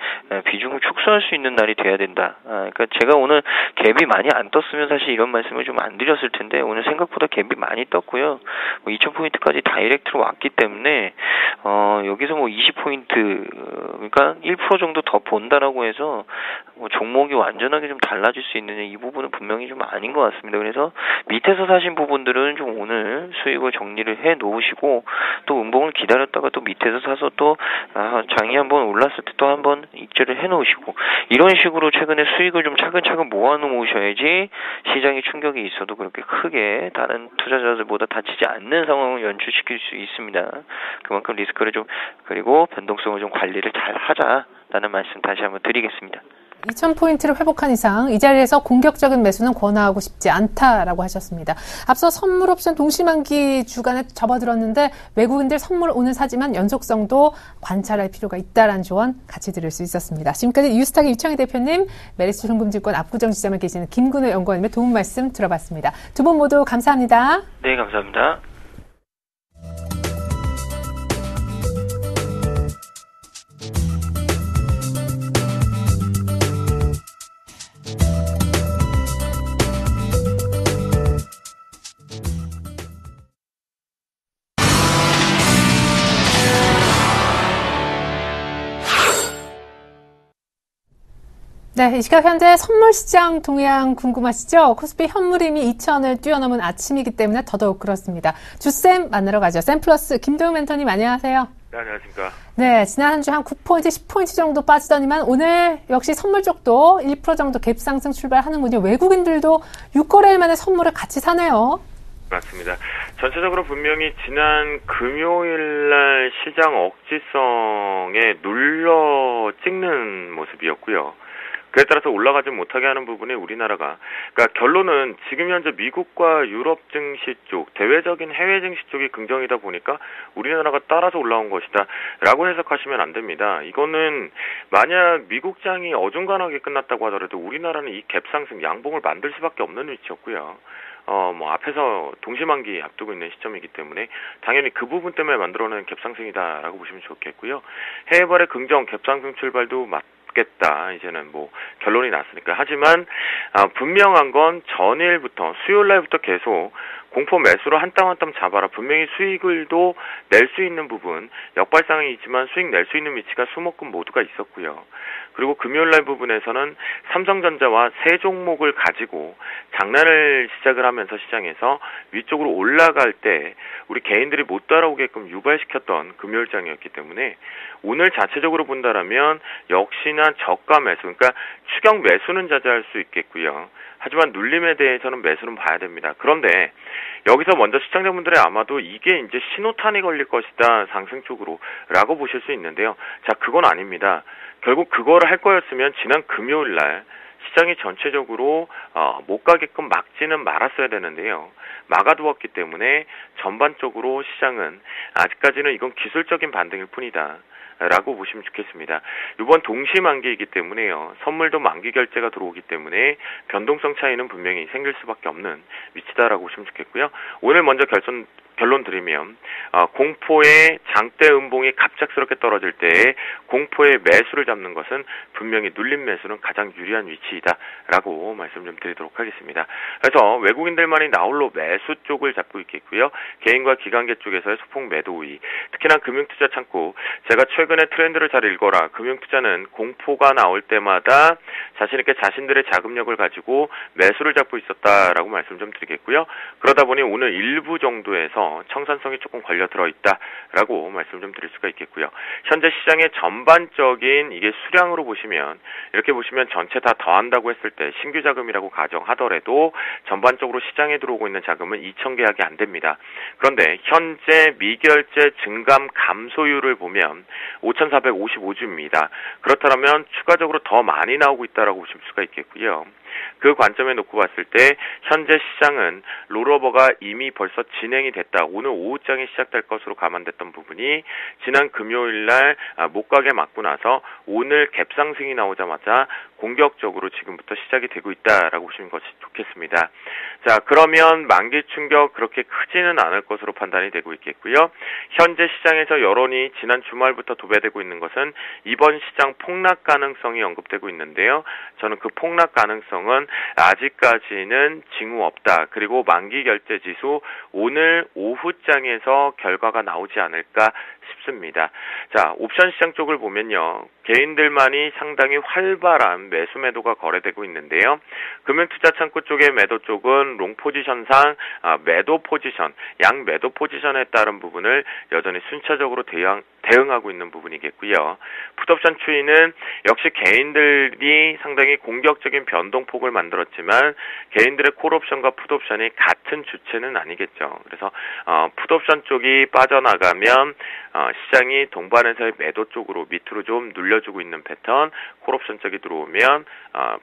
비중을 축소할 수 있는 날이 돼야 된다. 그러니까 제가 오늘 갭이 많이 안 떴으면 사실 이런 말씀을 좀 안 드렸을 텐데 오늘 생각보다 갭이 많이 떴고요. 2000포인트까지 다이렉트로 왔기 때문에 여기서 뭐 20포인트 그러니까 1% 정도 더 본다라고 해서 뭐 종목이 완전하게 좀 달라질 수 있느냐 이 부분은 분명히 좀 아닌 것 같습니다. 그래서 밑에서 사신 부분들은 좀 오늘 수익을 정리를 해 놓으시고 또 음봉을 기다렸다가 또 밑에서 사서 또 장이 한번 올랐을 때 또 한번 익절을 해 놓으시고 이런 식으로 최근에 수익을 좀 차근차근 모아 놓으셔야지 시장에 충격이 있어도 그렇게 크게 다른 투자자들보다 다치지 않는 상황을 연출시킬 수 있습니다. 그만큼 리스크를 좀 그리고 변동성을 좀 관리를 잘 하자라는 말씀 다시 한번 드리겠습니다. 2000포인트를 회복한 이상 이 자리에서 공격적인 매수는 권하고 싶지 않다라고 하셨습니다. 앞서 선물 옵션 동시만기 주간에 접어들었는데 외국인들 선물 오늘 사지만 연속성도 관찰할 필요가 있다라는 조언 같이 들을 수 있었습니다. 지금까지 뉴스타기 유창희 대표님, 메리츠 현금증권 압구정 지점에 계시는 김근호 연구원님의 도움 말씀 들어봤습니다. 두 분 모두 감사합니다. 네, 감사합니다. 네, 이 시각 현재 선물 시장 동향 궁금하시죠? 코스피 현물 이미 2,000을 뛰어넘은 아침이기 때문에 더더욱 그렇습니다. 주쌤 만나러 가죠. 쌤플러스 김도영 멘토님 안녕하세요. 네, 안녕하십니까. 네, 지난 한 주 한 9포인트, 10포인트 정도 빠지더니만 오늘 역시 선물 쪽도 1% 정도 갭 상승 출발하는군요. 외국인들도 6거래일 만에 선물을 같이 사네요. 맞습니다. 전체적으로 분명히 지난 금요일날 시장 억지성에 눌러 찍는 모습이었고요. 그에 따라서 올라가지 못하게 하는 부분이 우리나라가 그러니까 결론은 지금 현재 미국과 유럽 증시 쪽 대외적인 해외 증시 쪽이 긍정이다 보니까 우리나라가 따라서 올라온 것이다 라고 해석하시면 안 됩니다. 이거는 만약 미국장이 어중간하게 끝났다고 하더라도 우리나라는 이 갭 상승 양봉을 만들 수밖에 없는 위치였고요. 앞에서 동시만기 앞두고 있는 시점이기 때문에 당연히 그 부분 때문에 만들어낸 갭상승이다라고 보시면 좋겠고요. 해외발의 긍정 갭상승 출발도 맞겠다. 이제는 뭐 결론이 났으니까. 하지만 분명한 건 전일부터 수요일 날부터 계속 공포 매수로 한 땀 한 땀 잡아라. 분명히 수익을도 낼 수 있는 부분, 역발상이 있지만 수익 낼 수 있는 위치가 수목금 모두가 있었고요. 그리고 금요일날 부분에서는 삼성전자와 세 종목을 가지고 장난을 시작을 하면서 시장에서 위쪽으로 올라갈 때 우리 개인들이 못 따라오게끔 유발시켰던 금요일장이었기 때문에 오늘 자체적으로 본다라면 역시나 저가 매수, 그러니까 추격 매수는 자제할 수 있겠고요. 하지만 눌림에 대해서는 매수는 봐야 됩니다. 그런데 여기서 먼저 시청자분들이 아마도 이게 이제 신호탄이 걸릴 것이다, 상승 쪽으로 라고 보실 수 있는데요. 자, 그건 아닙니다. 결국 그거를 할 거였으면 지난 금요일 날 시장이 전체적으로 못 가게끔 막지는 말았어야 되는데요. 막아두었기 때문에 전반적으로 시장은 아직까지는 이건 기술적인 반등일 뿐이다 라고 보시면 좋겠습니다. 이번 동시 만기이기 때문에요. 선물도 만기 결제가 들어오기 때문에 변동성 차이는 분명히 생길 수밖에 없는 위치다라고 보시면 좋겠고요. 오늘 먼저 결론 드리면 공포의 장대 음봉이 갑작스럽게 떨어질 때 공포의 매수를 잡는 것은 분명히 눌림 매수는 가장 유리한 위치이다라고 말씀 좀 드리도록 하겠습니다. 그래서 외국인들만이 나홀로 매수 쪽을 잡고 있겠고요. 개인과 기관계 쪽에서의 소폭 매도 우위, 특히나 금융투자 창구, 제가 최근에 트렌드를 잘 읽어라. 금융투자는 공포가 나올 때마다 자신있게 자신들의 자금력을 가지고 매수를 잡고 있었다라고 말씀 좀 드리겠고요. 그러다 보니 오늘 일부 정도에서 청산성이 조금 걸려 들어있다라고 말씀 좀 드릴 수가 있겠고요. 현재 시장의 전반적인 이게 수량으로 보시면 이렇게 보시면 전체 다 더한다고 했을 때 신규 자금이라고 가정하더라도 전반적으로 시장에 들어오고 있는 자금은 2,000계약이 안 됩니다. 그런데 현재 미결제 증감 감소율을 보면 5,455주입니다. 그렇다면 추가적으로 더 많이 나오고 있다라고 보실 수가 있겠고요. 그 관점에 놓고 봤을 때 현재 시장은 롤오버가 이미 벌써 진행이 됐다. 오늘 오후장에 시작될 것으로 감안됐던 부분이 지난 금요일날 못 가게 맞고 나서 오늘 갭상승이 나오자마자 공격적으로 지금부터 시작이 되고 있다라고 보시는 것이 좋겠습니다. 자, 그러면 만기 충격 그렇게 크지는 않을 것으로 판단이 되고 있겠고요. 현재 시장에서 여론이 지난 주말부터 도배되고 있는 것은 이번 시장 폭락 가능성이 언급되고 있는데요. 저는 그 폭락 가능성은 아직까지는 징후 없다. 그리고 만기 결제 지수 오늘 오후장에서 결과가 나오지 않을까 싶습니다. 자, 옵션 시장 쪽을 보면요. 개인들만이 상당히 활발한 매수 매도가 거래되고 있는데요. 금융투자 창구 쪽의 매도 쪽은 롱 포지션상 매도 포지션, 양 매도 포지션에 따른 부분을 여전히 순차적으로 대응하고 있는 부분이겠고요. 풋옵션 추이는 역시 개인들이 상당히 공격적인 변동폭을 만들었지만 개인들의 콜옵션과 풋옵션이 같은 주체는 아니겠죠. 그래서 풋옵션 쪽이 빠져나가면 시장이 동반에서의 매도 쪽으로 밑으로 좀 눌려주고 있는 패턴, 콜옵션 쪽이 들어오면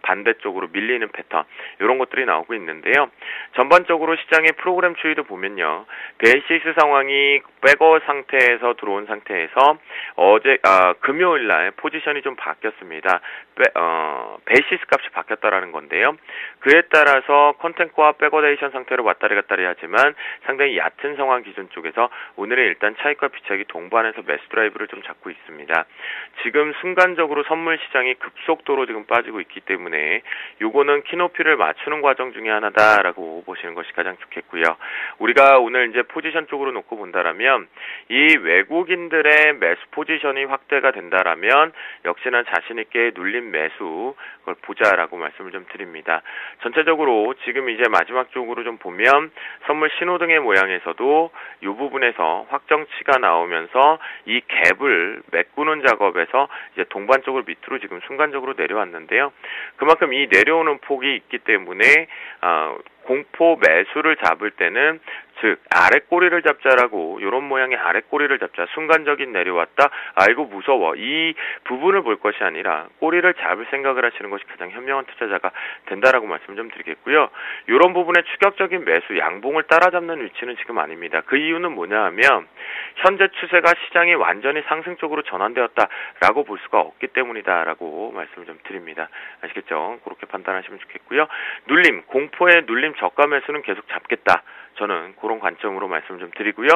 반대쪽으로 밀리는 패턴, 이런 것들이 나오고 있는데요. 전반적으로 시장의 프로그램 추이도 보면요. 베이시스 상황이 백어 상태에서 들어온 상태에서 어제 금요일날 포지션이 좀 바뀌었습니다. 베이시스 값이 바뀌었다라는 건데요. 그에 따라서 컨텐츠와 백어데이션 상태로 왔다리 갔다리 하지만 상당히 얕은 상황 기준 쪽에서 오늘은 일단 차익과 비차익이 동반해서 매수 드라이브를 좀 잡고 있습니다. 지금 순간적으로 선물 시장이 급속도로 지금 빠지고 있기 때문에 요거는 키높이를 맞추는 과정 중에 하나다라고 보시는 것이 가장 좋겠고요. 우리가 오늘 이제 포지션 쪽으로 놓고 본다라면 이 외국인들의 매수 포지션이 확대가 된다라면 역시나 자신 있게 눌린 매수 그걸 보자라고 말씀을 좀 드립니다. 전체적으로 지금 이제 마지막 쪽으로 좀 보면 선물 신호등의 모양에서도 이 부분에서 확정치가 나오면서 이 갭을 메꾸는 작업에서 이제 동반 쪽으로 밑으로 지금 순간적으로 내려왔는데요. 그만큼 이 내려오는 폭이 있기 때문에 공포 매수를 잡을 때는 즉 아래 꼬리를 잡자라고 이런 모양의 아래 꼬리를 잡자 순간적인 내려왔다 아이고 무서워 이 부분을 볼 것이 아니라 꼬리를 잡을 생각을 하시는 것이 가장 현명한 투자자가 된다라고 말씀 좀 드리겠고요. 이런 부분의 추격적인 매수 양봉을 따라잡는 위치는 지금 아닙니다. 그 이유는 뭐냐 하면 현재 추세가 시장이 완전히 상승 쪽으로 전환되었다라고 볼 수가 없기 때문이다라고 말씀을 좀 드립니다. 아시겠죠? 그렇게 판단하시면 좋겠고요. 눌림 공포의 눌림 저가 매수는 계속 잡겠다. 저는 그런 관점으로 말씀 좀 드리고요.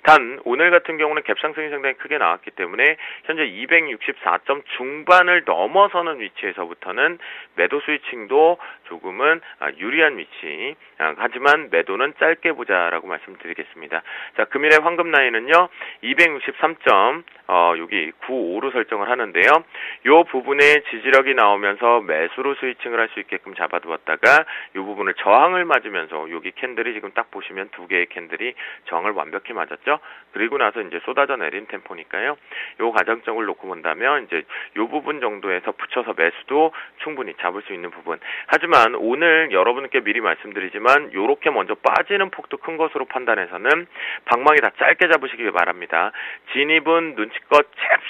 단 오늘 같은 경우는 갭상승이 상당히 크게 나왔기 때문에 현재 264점 중반을 넘어서는 위치에서부터는 매도 스위칭도 조금은 유리한 위치. 하지만 매도는 짧게 보자라고 말씀드리겠습니다. 자, 금일의 황금 라인은요. 263점 여기 95로 설정을 하는데요. 요 부분에 지지력이 나오면서 매수로 스위칭을 할 수 있게끔 잡아두었다가 요 부분을 저항을 맞으면서 여기 캔들이 지금 딱 보시면 두 개의 캔들이 저항을 완벽히 맞았죠. 그리고 나서 이제 쏟아져 내린 템포니까요. 요 가정점을 놓고 본다면 이제 요 부분 정도에서 붙여서 매수도 충분히 잡을 수 있는 부분. 하지만 오늘 여러분께 미리 말씀드리지만 요렇게 먼저 빠지는 폭도 큰 것으로 판단해서는 방망이 다 짧게 잡으시길 바랍니다. 진입은 눈치껏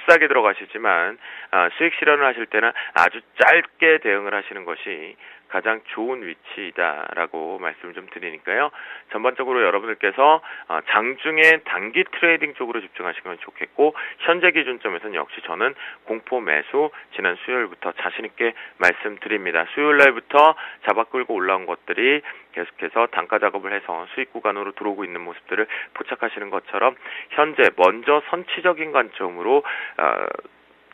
잽싸게 들어가시지만 수익 실현을 하실 때는 아주 짧게 대응을 하시는 것이 가장 좋은 위치이다라고 말씀을 좀 드리니까요. 전반적으로 여러분들께서 장중에 단기 트레이딩 쪽으로 집중하시면 좋겠고 현재 기준점에서는 역시 저는 공포 매수 지난 수요일부터 자신 있게 말씀드립니다. 수요일 날부터 잡아 끌고 올라온 것들이 계속해서 단가 작업을 해서 수익 구간으로 들어오고 있는 모습들을 포착하시는 것처럼 현재 먼저 선취적인 관점으로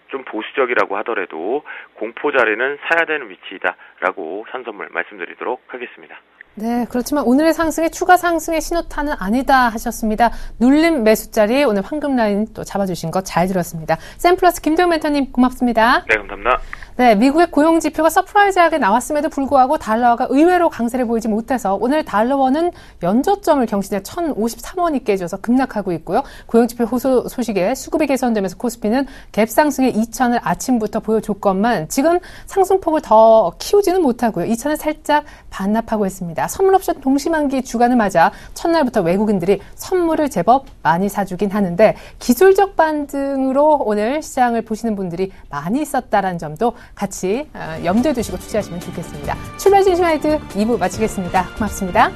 좀 보수적이라고 하더라도 공포 자리는 사야 되는 위치이다라고 현선물 말씀드리도록 하겠습니다. 네, 그렇지만 오늘의 상승이 추가 상승의 신호탄은 아니다 하셨습니다. 눌림 매수자리 오늘 황금 라인 또 잡아주신 거 잘 들었습니다. 샘플러스 김도영 멘토님 고맙습니다. 네, 감사합니다. 네, 미국의 고용 지표가 서프라이즈하게 나왔음에도 불구하고 달러화가 의외로 강세를 보이지 못해서 오늘 달러원은 연저점을 경신해 1,053원이 깨져서 급락하고 있고요. 고용 지표 호소 소식에 수급이 개선되면서 코스피는 갭 상승의 2천을 아침부터 보여줬건만 지금 상승폭을 더 키우지는 못하고요. 2천을 살짝 반납하고 있습니다. 선물 옵션 동시만기 주간을 맞아 첫날부터 외국인들이 선물을 제법 많이 사주긴 하는데 기술적 반등으로 오늘 시장을 보시는 분들이 많이 있었다라는 점도 같이 염두에 두시고 투자하시면 좋겠습니다. 출발 진심하이드 2부 마치겠습니다. 고맙습니다.